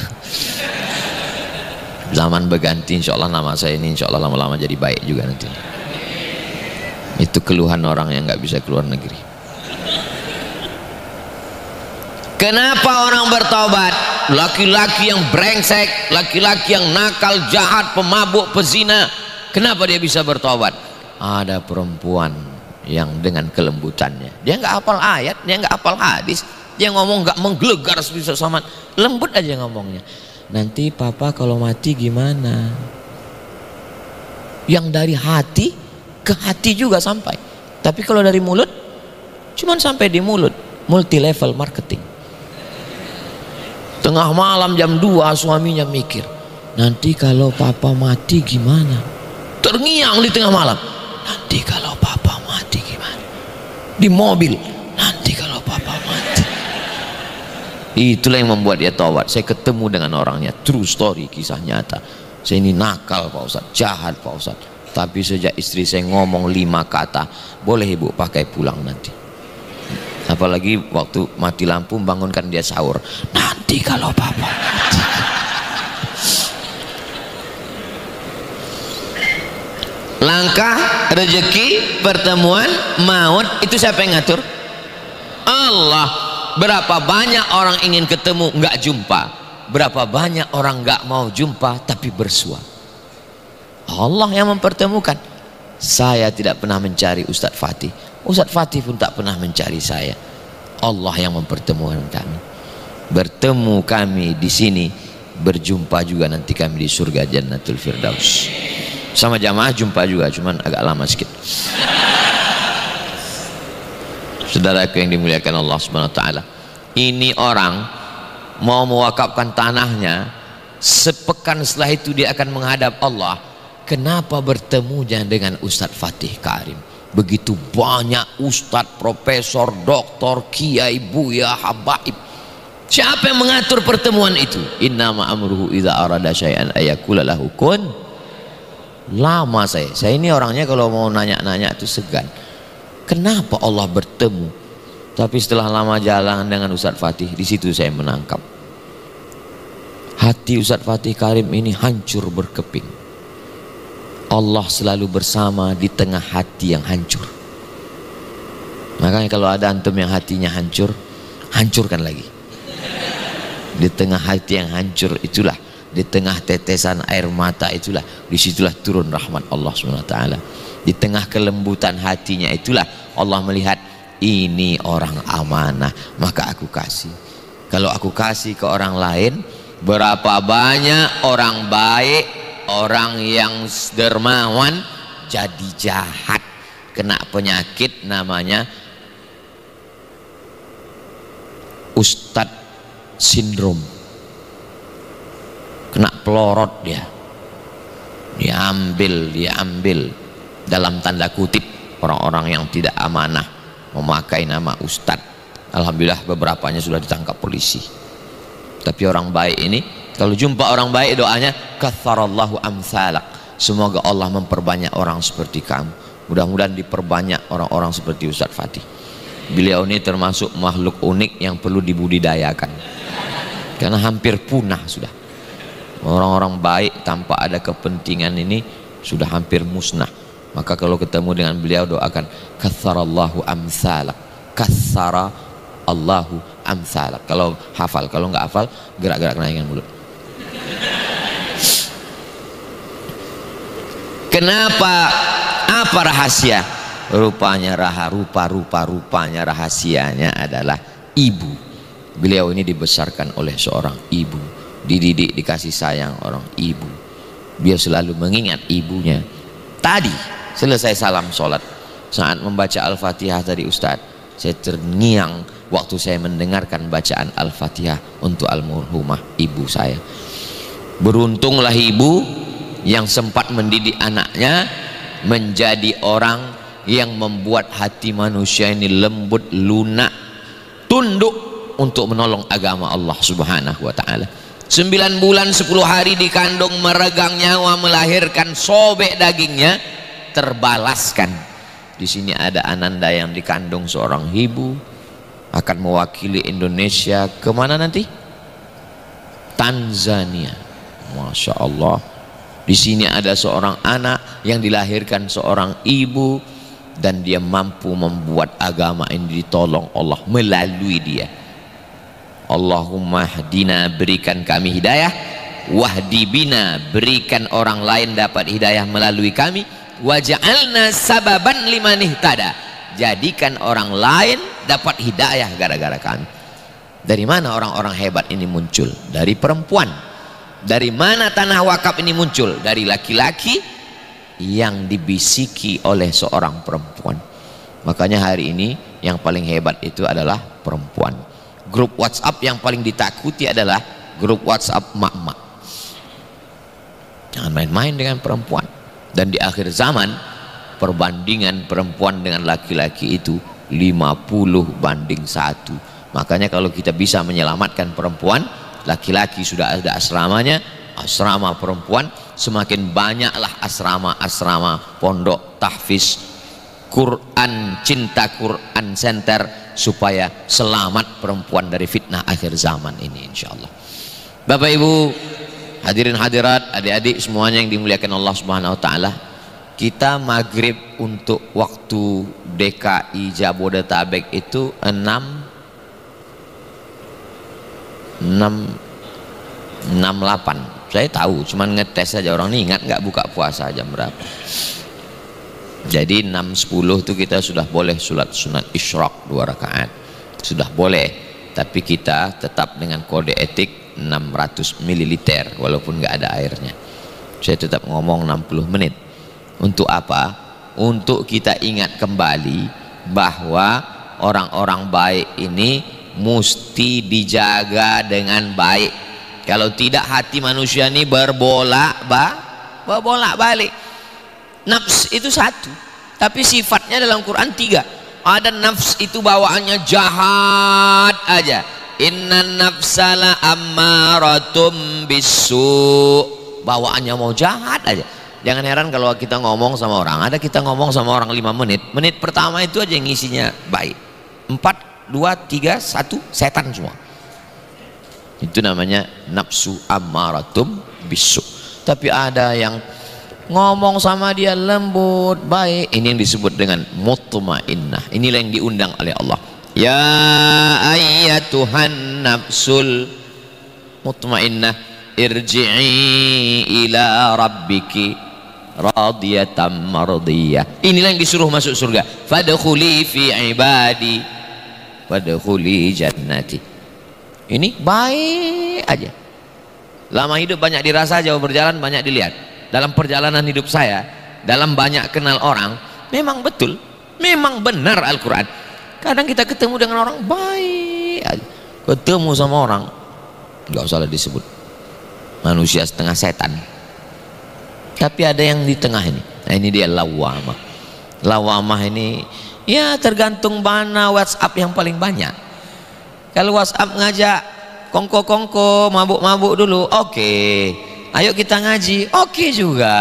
berganti, insya Allah nama saya ini insya Allah lama-lama jadi baik juga nanti. Itu keluhan orang yang nggak bisa keluar negeri. Kenapa orang bertobat? Laki-laki yang brengsek, laki-laki yang nakal, jahat, pemabuk, pezina, kenapa dia bisa bertobat? Ada perempuan yang dengan kelembutannya, dia nggak hafal ayat, dia nggak hafal hadis, dia ngomong nggak menggelegar seperti Somad, lembut aja ngomongnya. Nanti papa kalau mati gimana? Yang dari hati ke hati juga sampai. Tapi kalau dari mulut, cuman sampai di mulut. Multi level marketing. Tengah malam jam 2 suaminya mikir, nanti kalau papa mati gimana? Terngiang di tengah malam, nanti kalau papa mati gimana? Di mobil, nanti kalau papa mati. Itulah yang membuat dia taubat. Saya ketemu dengan orangnya, true story, kisah nyata. Saya ini nakal Pak Ustadz, jahat Pak Ustadz, tapi sejak istri saya ngomong 5 kata, boleh ibu pakai pulang nanti. Apalagi waktu mati lampu bangunkan dia sahur, nanti kalau papa mati. Langkah, rezeki, pertemuan, maut, itu siapa yang ngatur? Allah. Berapa banyak orang ingin ketemu nggak jumpa, berapa banyak orang nggak mau jumpa tapi bersua. Allah yang mempertemukan. Saya tidak pernah mencari Ustadz Fatih, Ustadz Fatih pun tak pernah mencari saya. Allah yang mempertemukan kami. Bertemu kami di sini, berjumpa juga nanti kami di surga Jannatul Firdaus. Sama jamaah jumpa juga, cuman agak lama sedikit. Saudaraku yang dimuliakan Allah Subhanahu wa ta'ala, ini orang mau mewakafkan tanahnya, sepekan setelah itu dia akan menghadap Allah. Kenapa bertemunya dengan Ustadz Fatih Karim? Begitu banyak ustadz, profesor, doktor, kiai, buya, habaib. Siapa yang mengatur pertemuan itu? Innama amruhu idza arada syai'an ayaqula lahu kun. Lama saya ini orangnya kalau mau nanya-nanya itu segan. Kenapa Allah bertemu? Tapi setelah lama jalan dengan Ustadz Fatih, di situ saya menangkap hati Ustadz Fatih Karim ini hancur berkeping. Allah selalu bersama di tengah hati yang hancur. Makanya kalau ada antum yang hatinya hancur, hancurkan lagi. Di tengah hati yang hancur itulah, di tengah tetesan air mata itulah, disitulah turun rahmat Allah SWT. Di tengah kelembutan hatinya itulah Allah melihat ini orang amanah, maka aku kasih. Kalau aku kasih ke orang lain, berapa banyak orang baik, orang yang dermawan jadi jahat, kena penyakit namanya Ustadz sindrom, kena pelorot dia, diambil dalam tanda kutip orang-orang yang tidak amanah memakai nama ustadz. Alhamdulillah beberapanya sudah ditangkap polisi. Tapi orang baik ini, kalau jumpa orang baik doanya katsarallahu amsalak, semoga Allah memperbanyak orang seperti kamu. Mudah-mudahan diperbanyak orang-orang seperti Ustadz Fatih. Beliau ini termasuk makhluk unik yang perlu dibudidayakan, karena hampir punah sudah. Orang-orang baik tanpa ada kepentingan ini sudah hampir musnah. Maka kalau ketemu dengan beliau doakan katsarallahu amsalak, katsara Allahu amsalak. Kalau hafal, kalau nggak hafal gerak-gerak naikkan mulut. Kenapa? Apa rahasia? Rupanya rupanya rahasianya adalah ibu. Beliau ini dibesarkan oleh seorang ibu, dididik dikasih sayang orang ibu. Beliau selalu mengingat ibunya. Tadi selesai salam sholat, saat membaca Al-Fatihah tadi Ustadz, saya terngiang waktu saya mendengarkan bacaan Al-Fatihah untuk almarhumah ibu saya. Beruntunglah ibu yang sempat mendidik anaknya menjadi orang yang membuat hati manusia ini lembut, lunak, tunduk untuk menolong agama Allah Subhanahu wa ta'ala. 9 bulan 10 hari dikandung, meregang nyawa, melahirkan, sobek dagingnya, terbalaskan. Di sini ada Ananda yang dikandung seorang ibu, akan mewakili Indonesia kemana nanti? Tanzania. Masya Allah. Di sini ada seorang anak yang dilahirkan seorang ibu, dan dia mampu membuat agama ini ditolong Allah melalui dia. Allahumma hdina, berikan kami hidayah, wahdi bina, berikan orang lain dapat hidayah melalui kami, waj'alna sababan liman ihtada, jadikan orang lain dapat hidayah gara-gara kami. Dari mana orang-orang hebat ini muncul? Dari perempuan. Dari mana tanah wakaf ini muncul? Dari laki-laki yang dibisiki oleh seorang perempuan. Makanya hari ini yang paling hebat itu adalah perempuan. Grup WhatsApp yang paling ditakuti adalah grup WhatsApp mak-mak. Jangan main-main dengan perempuan. Dan di akhir zaman perbandingan perempuan dengan laki-laki itu 50:1. Makanya kalau kita bisa menyelamatkan perempuan, laki-laki sudah ada asramanya, asrama perempuan, semakin banyaklah asrama-asrama pondok tahfiz Quran, cinta Quran center, supaya selamat perempuan dari fitnah akhir zaman ini insyaallah. Bapak Ibu hadirin hadirat, adik-adik semuanya yang dimuliakan Allah Subhanahu wa taala, kita maghrib untuk waktu DKI Jabodetabek itu 6:68. Saya tahu, cuman ngetes saja, orang ini ingat nggak buka puasa jam berapa. Jadi 6:10 itu kita sudah boleh sholat sunat isyraq 2 rakaat, sudah boleh. Tapi kita tetap dengan kode etik 600 ml walaupun nggak ada airnya. Saya tetap ngomong 60 menit. Untuk apa? Untuk kita ingat kembali bahwa orang-orang baik ini mesti dijaga dengan baik. Kalau tidak hati manusia ini berbolak-balik. Nafs itu satu, tapi sifatnya dalam Quran 3. Ada nafs itu bawaannya jahat aja. Inna nafsala ammaratum bisu, bawaannya mau jahat aja. Jangan heran kalau kita ngomong sama orang, ada kita ngomong sama orang 5 menit, menit pertama itu aja yang ngisinya baik, 4, 2, 3, 1 setan semua. Itu namanya nafsu ammaratum bisu. Tapi ada yang ngomong sama dia lembut, baik, ini yang disebut dengan mutmainnah. Inilah yang diundang oleh Allah. Ya ayyatuhan nafsul mutmainnah, irji'i ila rabbiki radiyatan mardiyah. Inilah yang disuruh masuk surga. Fadkhuli fi ibadi wadkhuli jannati. Ini baik aja. Lama hidup banyak dirasa, jauh berjalan banyak dilihat. Dalam perjalanan hidup saya, dalam banyak kenal orang, memang betul, memang benar Al-Quran. Kadang kita ketemu dengan orang baik aja. Ketemu sama orang, nggak usah disebut manusia setengah setan. Tapi ada yang di tengah ini. Nah, ini dia lawamah. Lawamah ini ya tergantung mana WhatsApp yang paling banyak. Kalau WhatsApp ngajak kongko-kongko, mabuk-mabuk dulu, oke. Ayo kita ngaji, oke juga.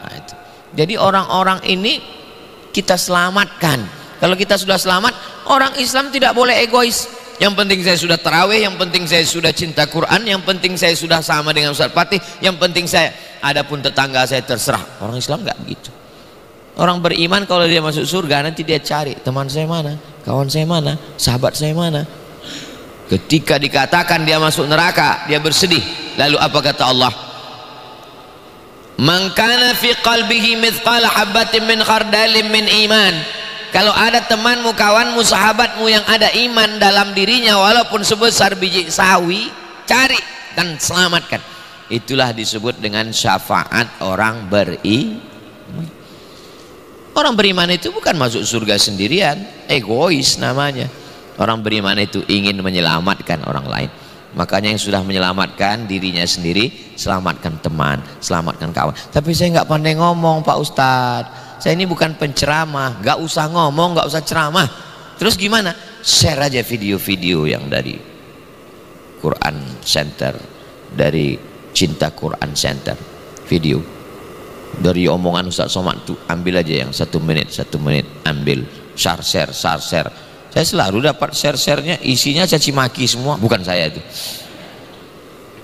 Nah, itu. Jadi orang-orang ini kita selamatkan. Kalau kita sudah selamat, orang Islam tidak boleh egois. Yang penting saya sudah tarawih, yang penting saya sudah cinta Quran, yang penting saya sudah sama dengan Ustaz Fatih, yang penting saya, adapun tetangga saya terserah. Orang Islam nggak begitu. Orang beriman kalau dia masuk surga nanti dia cari teman saya mana, kawan saya mana, sahabat saya mana. Ketika dikatakan dia masuk neraka, dia bersedih. Lalu apa kata Allah? Man kana fi qalbihi mithqala habatin min khardalin min iman. Kalau ada temanmu, kawanmu, sahabatmu yang ada iman dalam dirinya walaupun sebesar biji sawi, cari dan selamatkan. Itulah disebut dengan syafaat orang beriman. Orang beriman itu bukan masuk surga sendirian, egois namanya. Orang beriman itu ingin menyelamatkan orang lain. Makanya yang sudah menyelamatkan dirinya sendiri, selamatkan teman, selamatkan kawan. Tapi saya nggak pandai ngomong Pak Ustadz. Saya ini bukan penceramah, nggak usah ngomong, nggak usah ceramah. Terus gimana? Share aja video-video yang dari Quran Center, dari Cinta Quran Center, video dari omongan Ustaz Somad tuh, ambil aja yang 1 menit, ambil, share. Saya selalu dapat share-nya, isinya caci maki semua, bukan saya itu.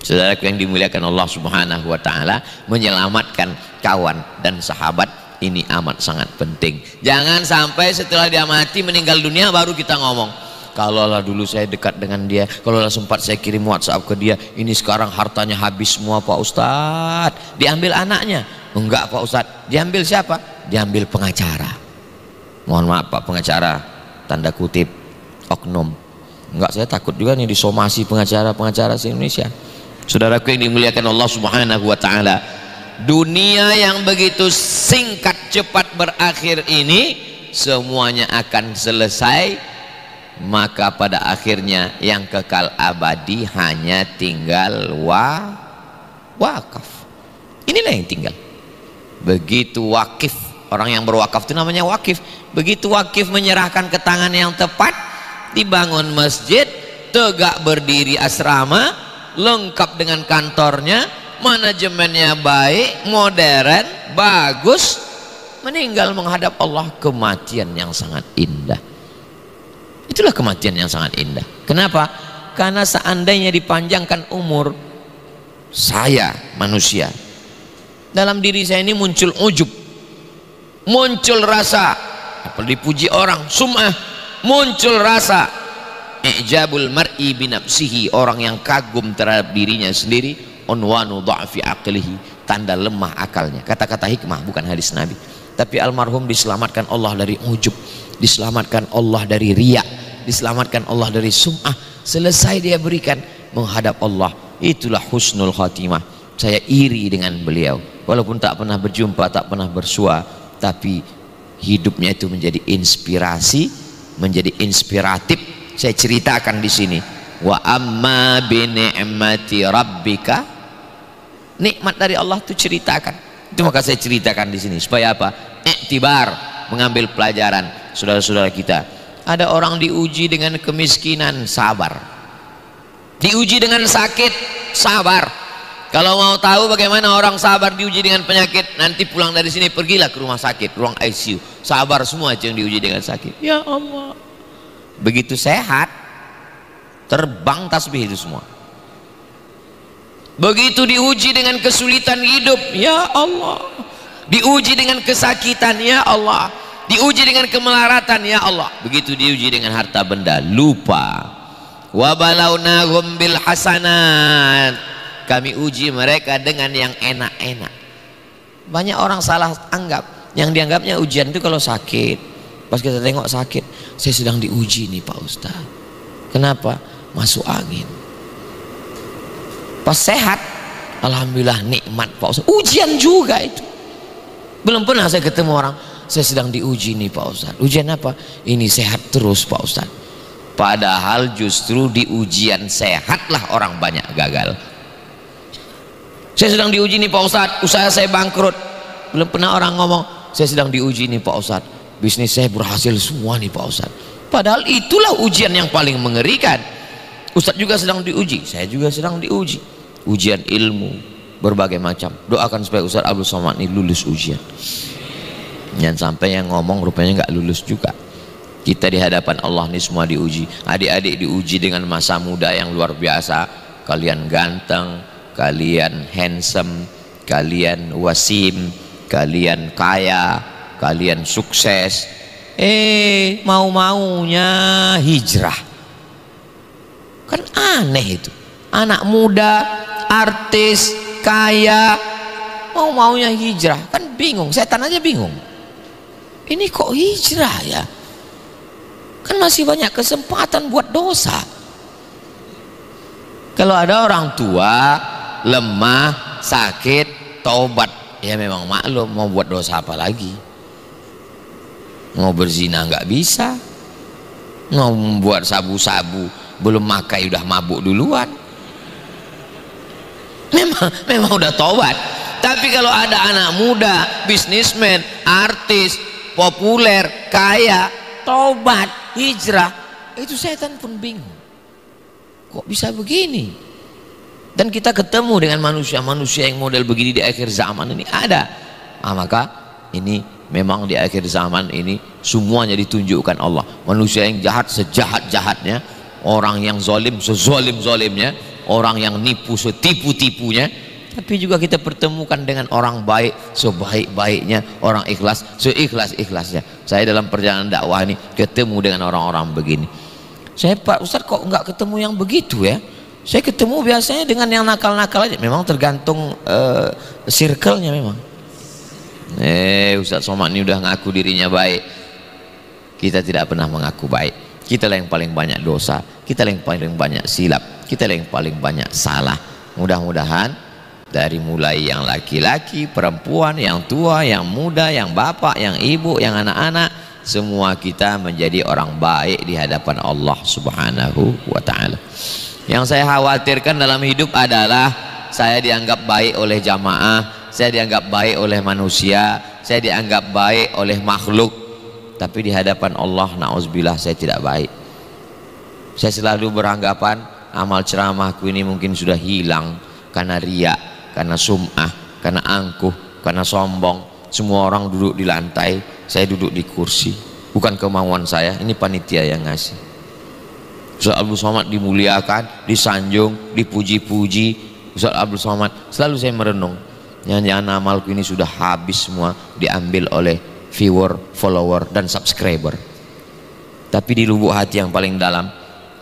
Saudaraku yang dimuliakan Allah Subhanahu wa taala, menyelamatkan kawan dan sahabat ini amat sangat penting. Jangan sampai setelah dia mati meninggal dunia baru kita ngomong, kalaulah dulu saya dekat dengan dia, kalaulah sempat saya kirim WhatsApp ke dia, ini sekarang hartanya habis semua Pak Ustadz. Diambil anaknya? Enggak Pak Ustadz. Diambil siapa? Diambil pengacara. Mohon maaf Pak pengacara, tanda kutip oknum. Enggak, saya takut juga nih disomasi pengacara-pengacara se-Indonesia. Saudaraku yang dimuliakan Allah Subhanahu wa taala, dunia yang begitu singkat cepat berakhir ini semuanya akan selesai, maka pada akhirnya yang kekal abadi hanya tinggal wakaf. Inilah yang tinggal. Begitu wakif, orang yang berwakaf itu namanya wakif. Begitu wakif menyerahkan ke tangan yang tepat, dibangun masjid, tegak berdiri asrama, lengkap dengan kantornya, manajemennya baik, modern, bagus, meninggal menghadap Allah, kematian yang sangat indah. Itulah kematian yang sangat indah. Kenapa? Karena seandainya dipanjangkan umur saya manusia, dalam diri saya ini muncul ujub, muncul rasa apa dipuji orang, sum'ah, muncul rasa i'jabul mar'i binafsihi, orang yang kagum terhadap dirinya sendiri, unwanu dha'fi aqlihi, tanda lemah akalnya. Kata-kata hikmah bukan hadis Nabi. Tapi almarhum diselamatkan Allah dari ujub, diselamatkan Allah dari riya, diselamatkan Allah dari sum'ah. Selesai dia berikan menghadap Allah, itulah husnul khatimah. Saya iri dengan beliau, walaupun tak pernah berjumpa, tak pernah bersua, tapi hidupnya itu menjadi inspirasi, menjadi inspiratif. Saya ceritakan di sini. Wa amma bi ni'mati rabbika, nikmat dari Allah itu ceritakan. Itu maka saya ceritakan di sini supaya apa? Iktibar, mengambil pelajaran. Saudara-saudara kita, ada orang diuji dengan kemiskinan, sabar. Diuji dengan sakit, sabar. Kalau mau tahu bagaimana orang sabar diuji dengan penyakit, nanti pulang dari sini pergilah ke rumah sakit, ruang ICU. Sabar semua yang diuji dengan sakit. Ya Allah. Begitu sehat, terbang tasbih itu semua. Begitu diuji dengan kesulitan hidup, ya Allah. Diuji dengan kesakitan, ya Allah. Diuji dengan kemelaratan, ya Allah. Begitu diuji dengan harta benda, lupa. Wa balawnahum bil hasanat, kami uji mereka dengan yang enak-enak. Banyak orang salah anggap, yang dianggapnya ujian itu kalau sakit. Pas kita tengok sakit, saya sedang diuji nih Pak Ustaz. Kenapa? Masuk angin. Pas sehat, alhamdulillah nikmat Pak Ustaz. Ujian juga itu. Belum pernah saya ketemu orang, saya sedang diuji nih Pak Ustaz. Ujian apa? Ini sehat terus Pak Ustaz. Padahal justru di ujian sehatlah orang banyak gagal. Saya sedang diuji nih Pak Ustaz, usaha saya bangkrut. Belum pernah orang ngomong, saya sedang diuji nih Pak Ustadz, bisnis saya berhasil semua nih Pak Ustadz. Padahal itulah ujian yang paling mengerikan. Ustadz juga sedang diuji, saya juga sedang diuji, ujian ilmu berbagai macam. Doakan supaya Ustadz Abdul Somad ini lulus ujian. Jangan sampai yang ngomong rupanya nggak lulus juga. Kita di hadapan Allah ini semua diuji. Adik-adik diuji dengan masa muda yang luar biasa. Kalian ganteng, kalian handsome, kalian wasim, kalian kaya, kalian sukses. Mau-maunya hijrah. Kan aneh itu. Anak muda, artis, kaya, mau-maunya hijrah. Kan bingung, setan aja bingung. Ini kok hijrah ya? Kan masih banyak kesempatan buat dosa. Kalau ada orang tua lemah, sakit, taubat, ya memang maklum, mau buat dosa apa lagi. Mau berzina nggak bisa, mau membuat sabu-sabu belum makai udah mabuk duluan. Memang udah taubat. Tapi kalau ada anak muda, bisnismen, artis, populer, kaya, taubat, hijrah, itu setan pun bingung. Kok bisa begini? Dan kita ketemu dengan manusia-manusia yang model begini di akhir zaman ini ada. Maka ini memang di akhir zaman ini semuanya ditunjukkan Allah. Manusia yang jahat sejahat-jahatnya, orang yang zalim sezalim-zalimnya, orang yang nipu setipu-tipunya. Tapi juga kita pertemukan dengan orang baik sebaik-baiknya, orang ikhlas seikhlas-ikhlasnya. Saya dalam perjalanan dakwah ini ketemu dengan orang-orang begini. Saya, Pak Ustadz, kok nggak ketemu yang begitu ya? Saya ketemu biasanya dengan yang nakal-nakal aja. Memang tergantung circle-nya memang. Ustadz Somad ini udah ngaku dirinya baik. Kita tidak pernah mengaku baik. Kita lah yang paling banyak dosa, kita lah yang paling banyak silap, kita lah yang paling banyak salah. Mudah-mudahan dari mulai yang laki-laki, perempuan, yang tua, yang muda, yang bapak, yang ibu, yang anak-anak, semua kita menjadi orang baik di hadapan Allah Subhanahu wa ta'ala. Yang saya khawatirkan dalam hidup adalah saya dianggap baik oleh jamaah, saya dianggap baik oleh manusia, saya dianggap baik oleh makhluk, tapi di hadapan Allah na'udzubillah saya tidak baik. Saya selalu beranggapan amal ceramahku ini mungkin sudah hilang karena riya, karena sum'ah, karena angkuh, karena sombong. Semua orang duduk di lantai, saya duduk di kursi. Bukan kemauan saya, ini panitia yang ngasih. Ustaz Abdul Somad dimuliakan, disanjung, dipuji-puji. Ustaz Abdul Somad, selalu saya merenung, jangan-jangan amalku ini sudah habis semua, diambil oleh viewer, follower, dan subscriber. Tapi di lubuk hati yang paling dalam,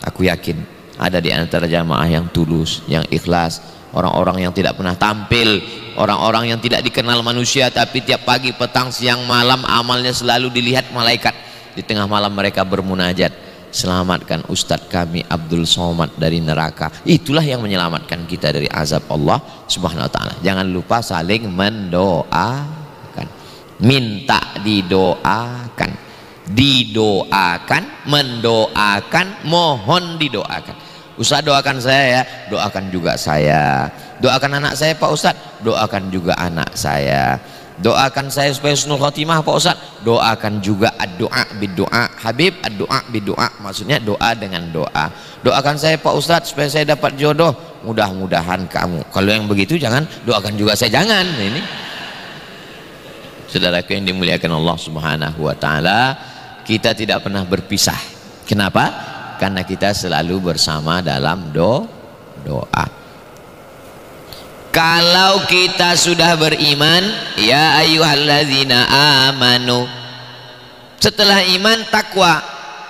aku yakin ada di antara jamaah yang tulus, yang ikhlas, orang-orang yang tidak pernah tampil, orang-orang yang tidak dikenal manusia, tapi tiap pagi, petang, siang, malam amalnya selalu dilihat malaikat. Di tengah malam mereka bermunajat, selamatkan Ustadz kami Abdul Somad dari neraka. Itulah yang menyelamatkan kita dari azab Allah Subhanahu wa ta'ala. Jangan lupa saling mendoakan, minta didoakan, didoakan, mendoakan, mohon didoakan. Ustadz doakan saya ya, doakan juga saya. Doakan anak saya Pak Ustadz, doakan juga anak saya. Doakan saya supaya husnul khotimah Pak Ustadz, doakan juga ad-doa bid-doa. Habib, ad-doa bid-doa, maksudnya doa dengan doa. Doakan saya Pak Ustadz supaya saya dapat jodoh, mudah-mudahan kamu. Kalau yang begitu jangan doakan juga saya, jangan. Ini saudaraku yang dimuliakan Allah Subhanahu wa ta'ala, kita tidak pernah berpisah. Kenapa? Karena kita selalu bersama dalam doa. Kalau kita sudah beriman, ya ayyuhalladzina amanu, setelah iman takwa,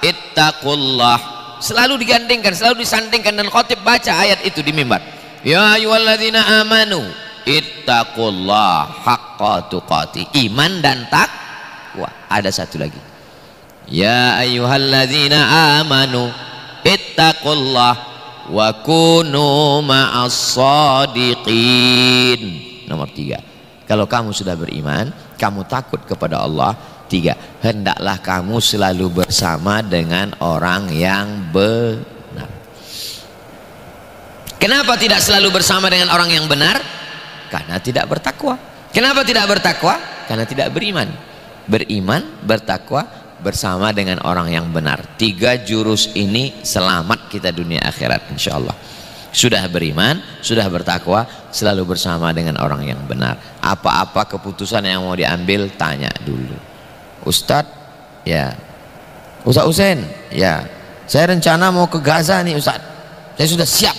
ittaqullah, selalu digandengkan, selalu disandingkan, dan khotib baca ayat itu di mimbar. Ya ayyuhalladzina amanu ittaqullah haqqa tuqati, iman dan takwa. Ada satu lagi, ya ayyuhalladzina amanu ittaqullah wa kunu ma'as shadiqin. Nomor 3, kalau kamu sudah beriman, kamu takut kepada Allah. 3, hendaklah kamu selalu bersama dengan orang yang benar. Kenapa tidak selalu bersama dengan orang yang benar? Karena tidak bertakwa. Kenapa tidak bertakwa? Karena tidak beriman. beriman, bertakwa, bersama dengan orang yang benar. 3 jurus ini selamat kita dunia akhirat insyaallah. Sudah beriman, sudah bertakwa, selalu bersama dengan orang yang benar. Apa-apa keputusan yang mau diambil, tanya dulu. Ustadz, ya Ustadz Husain, ya saya rencana mau ke Gaza nih Ustadz, saya sudah siap.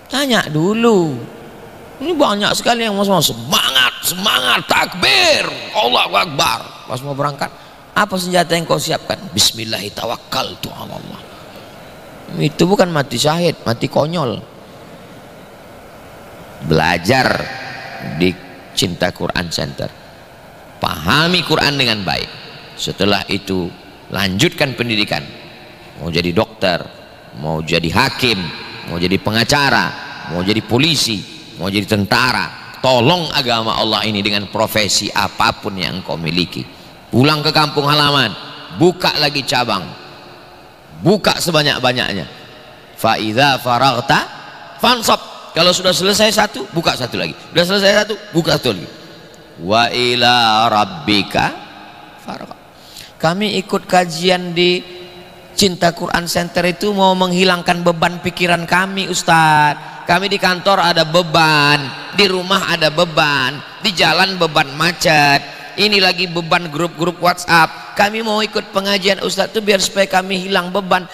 Tanya dulu. Ini banyak sekali yang mau semangat, takbir, Allahu Akbar. Pas mau berangkat, apa senjata yang kau siapkan? Bismillahirrahmanirrahim. Itu bukan mati syahid, mati konyol. Belajar di Cinta Quran Center, pahami Quran dengan baik. Setelah itu lanjutkan pendidikan, mau jadi dokter, mau jadi hakim, mau jadi pengacara, mau jadi polisi, mau jadi tentara. Tolong agama Allah ini dengan profesi apapun yang engkau miliki. Pulang ke kampung halaman, buka lagi cabang, buka sebanyak-banyaknya. Fa idza faraghta fansab. Kalau sudah selesai satu, buka satu lagi. Sudah selesai satu, buka satu lagi. Wa ila rabbika farghab. Kami ikut kajian di Cinta Quran Center itu mau menghilangkan beban pikiran kami, Ustadz. Kami di kantor ada beban, di rumah ada beban, di jalan beban macet, ini lagi beban grup-grup WhatsApp. Kami mau ikut pengajian Ustadz itu biar supaya kami hilang beban.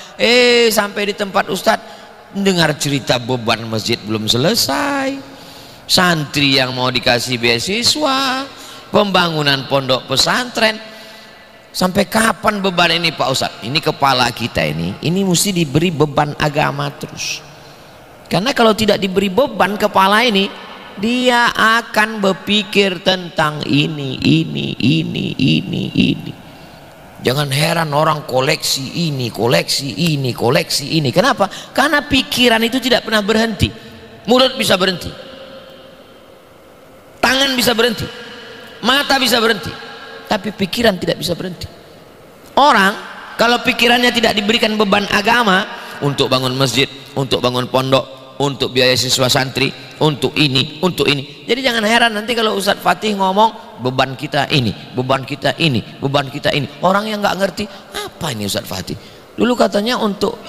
Sampai di tempat Ustadz dengar cerita beban masjid belum selesai, santri yang mau dikasih beasiswa, pembangunan pondok pesantren. Sampai kapan beban ini Pak Ustadz? Ini kepala kita ini mesti diberi beban agama terus. Karena kalau tidak diberi beban kepala ini, dia akan berpikir tentang ini. Jangan heran orang koleksi ini, koleksi ini, koleksi ini. Kenapa? Karena pikiran itu tidak pernah berhenti. Mulut bisa berhenti, tangan bisa berhenti, mata bisa berhenti, tapi pikiran tidak bisa berhenti. Orang kalau pikirannya tidak diberikan beban agama untuk bangun masjid, untuk bangun pondok, untuk biaya siswa santri, untuk ini, untuk ini. Jadi jangan heran nanti kalau Ustadz Fatih ngomong beban kita ini, beban kita ini, beban kita ini. Orang yang nggak ngerti apa ini Ustadz Fatih. Dulu katanya untuk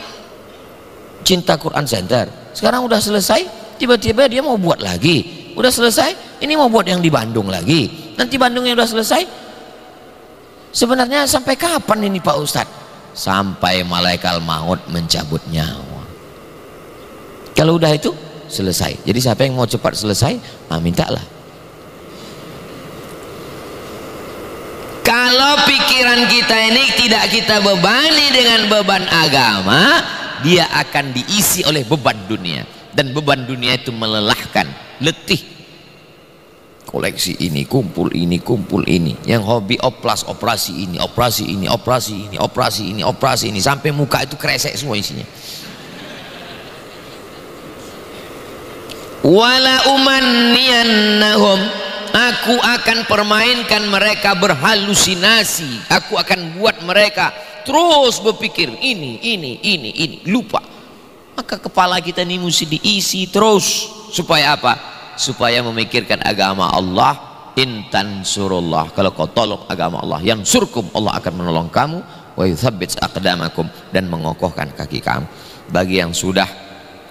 Cinta Quran Center, sekarang udah selesai, tiba-tiba dia mau buat lagi. Udah selesai, ini mau buat yang di Bandung lagi. Nanti Bandungnya udah selesai. Sebenarnya sampai kapan ini Pak Ustadz? Sampai malaikat maut mencabut nyawa. Kalau udah itu selesai. Jadi siapa yang mau cepat selesai, mintalah. Kalau pikiran kita ini tidak kita bebani dengan beban agama, dia akan diisi oleh beban dunia. Dan beban dunia itu melelahkan, letih. Koleksi ini, kumpul ini, kumpul ini. Yang hobi oplas, operasi ini, operasi ini, operasi ini, operasi ini, operasi ini. Sampai muka itu kresek semua isinya. Wala umanniyannahum, aku akan permainkan mereka berhalusinasi. Aku akan buat mereka terus berpikir ini, lupa. Maka kepala kita ini mesti diisi terus. Supaya apa? Supaya memikirkan agama Allah. Intan surullah, kalau kau tolong agama Allah, yang surkum, Allah akan menolong kamu. Wa yuthabbit aqdamakum, dan mengokohkan kaki kamu. Bagi yang sudah,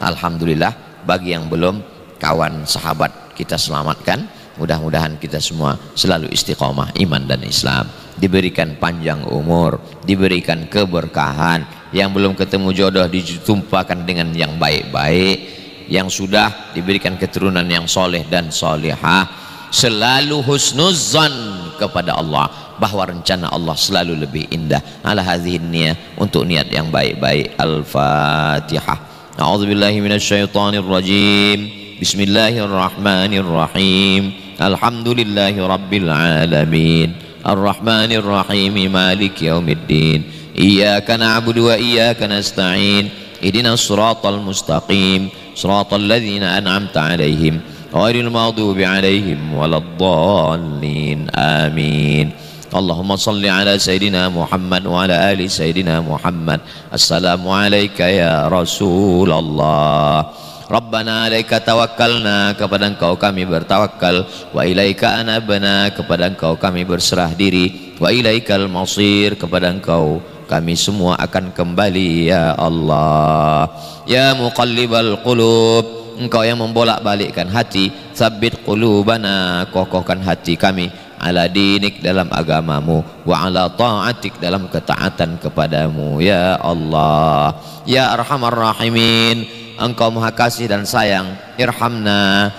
alhamdulillah. Bagi yang belum, kawan sahabat kita selamatkan. Mudah-mudahan kita semua selalu istiqomah iman dan Islam, diberikan panjang umur, diberikan keberkahan. Yang belum ketemu jodoh ditumpahkan dengan yang baik-baik. Yang sudah diberikan keturunan yang soleh dan solehah. Selalu husnuzan kepada Allah, bahwa rencana Allah selalu lebih indah. Ala hadhihi niyah, untuk niat yang baik-baik. Al-Fatihah. A'udzubillahi minasyaitonir rajim. Bismillahirrahmanirrahim. Alhamdulillahi rabbil alamin. Ar-Rahmanir Rahim. Maliki yaumiddin. Iyyaka na'budu wa iyyaka nasta'in. Ihdinas siratal mustaqim. Siratal ladzina an'amta 'alaihim ghairil maghdubi 'alaihim waladdallin. Amin. Allahumma salli ala Sayyidina Muhammad wa ala ali Sayyidina Muhammad. Assalamu alayka ya Rasulullah. Rabbana alaika tawakkalna, kepada Engkau kami bertawakal, wa ilaika anabna, kepada Engkau kami berserah diri, wa ilaikal masir, kepada Engkau kami semua akan kembali ya Allah. Ya muqallibal qulub, Engkau yang membolak-balikkan hati, tsabbit qulubana, kokohkan hati kami, ala dinik, dalam agamamu, wa ala ta'atik, dalam ketaatan kepadamu ya Allah. Ya arhamar rahimin, Engkau maha kasih dan sayang, irhamna,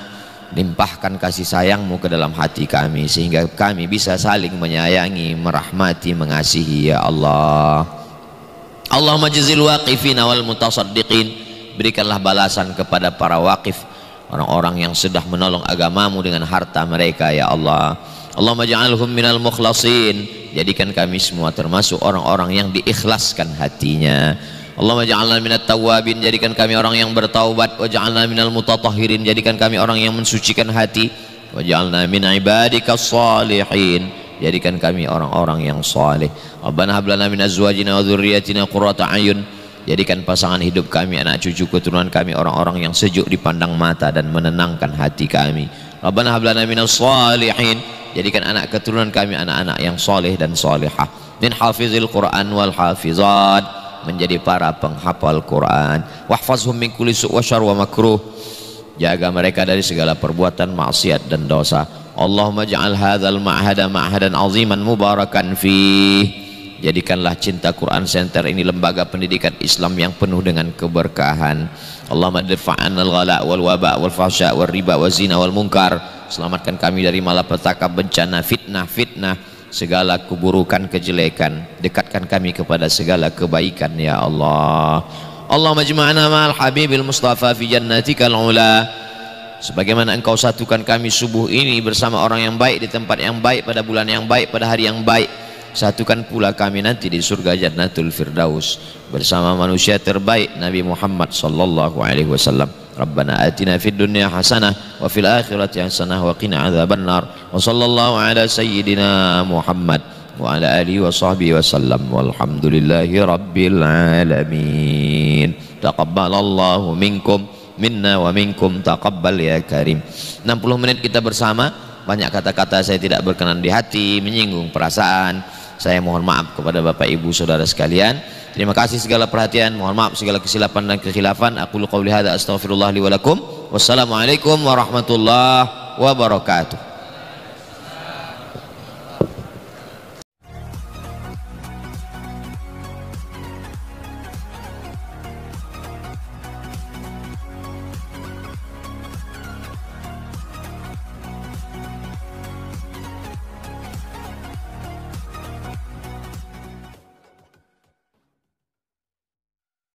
limpahkan kasih sayangmu ke dalam hati kami sehingga kami bisa saling menyayangi, merahmati, mengasihi ya Allah. Allahumma jazil waqifina wal mutasaddiqin, berikanlah balasan kepada para waqif, orang-orang yang sudah menolong agamamu dengan harta mereka ya Allah. Allahumma ja'alhum minal mukhlasin, jadikan kami semua termasuk orang-orang yang diikhlaskan hatinya. Allahumma ja'alna minat tawwabin, jadikan kami orang yang bertaubat. Wa ja'alna minal mutatahhirin, jadikan kami orang yang mensucikan hati. Wa ja'alna min ibadikas salihin, jadikan kami orang-orang yang saleh. Rabbana hab lana min azwajina wa dzurriyyatina qurrata a'yun, jadikan pasangan hidup kami, anak cucu keturunan kami orang-orang yang sejuk dipandang mata dan menenangkan hati kami. Rabbana hab lana minas salihin, jadikan anak keturunan kami anak-anak yang saleh dan salihah. Min hafizil Quran wal hafizat, menjadi para penghafal Quran. Wahfazhum min kulli su' wa syarr wa makruh, jaga mereka dari segala perbuatan maksiat dan dosa. Allahumma ja'al hadzal ma'hada ma'hadan aziman mubarakan fih, jadikanlah Cinta Quran Center ini lembaga pendidikan Islam yang penuh dengan keberkahan. Allahumma dirfa'an al-ghala wal waba wal fahsya wal riba wal zina wal munkar, selamatkan kami dari malapetaka, bencana, fitnah, segala keburukan, kejelekan, dekatkan kami kepada segala kebaikan ya Allah. Allahumma jma'na ma'al habibil mustafa fi jannatikal ula, sebagaimana Engkau satukan kami subuh ini bersama orang yang baik di tempat yang baik, pada bulan yang baik, pada hari yang baik, satukan pula kami nanti di surga Jannatul Firdaus bersama manusia terbaik Nabi Muhammad sallallahu alaihi wasallam. Rabbana atina fid dunya hasanah wa fil akhirati hasanah wa qina adzabannar. Wa sallallahu ala sayyidina Muhammad wa ala alihi wa sahbihi wasallam, walhamdulillahi rabbil alamin. Taqabbalallahu minkum minna wa minkum taqabbal ya karim. 60 menit kita bersama, banyak kata-kata saya tidak berkenan di hati, menyinggung perasaan. Saya mohon maaf kepada Bapak Ibu Saudara sekalian. Terima kasih segala perhatian, mohon maaf segala kesilapan dan kekhilafan. Aku qouli hadza astaghfirullah li wa lakum. Wassalamualaikum warahmatullahi wabarakatuh.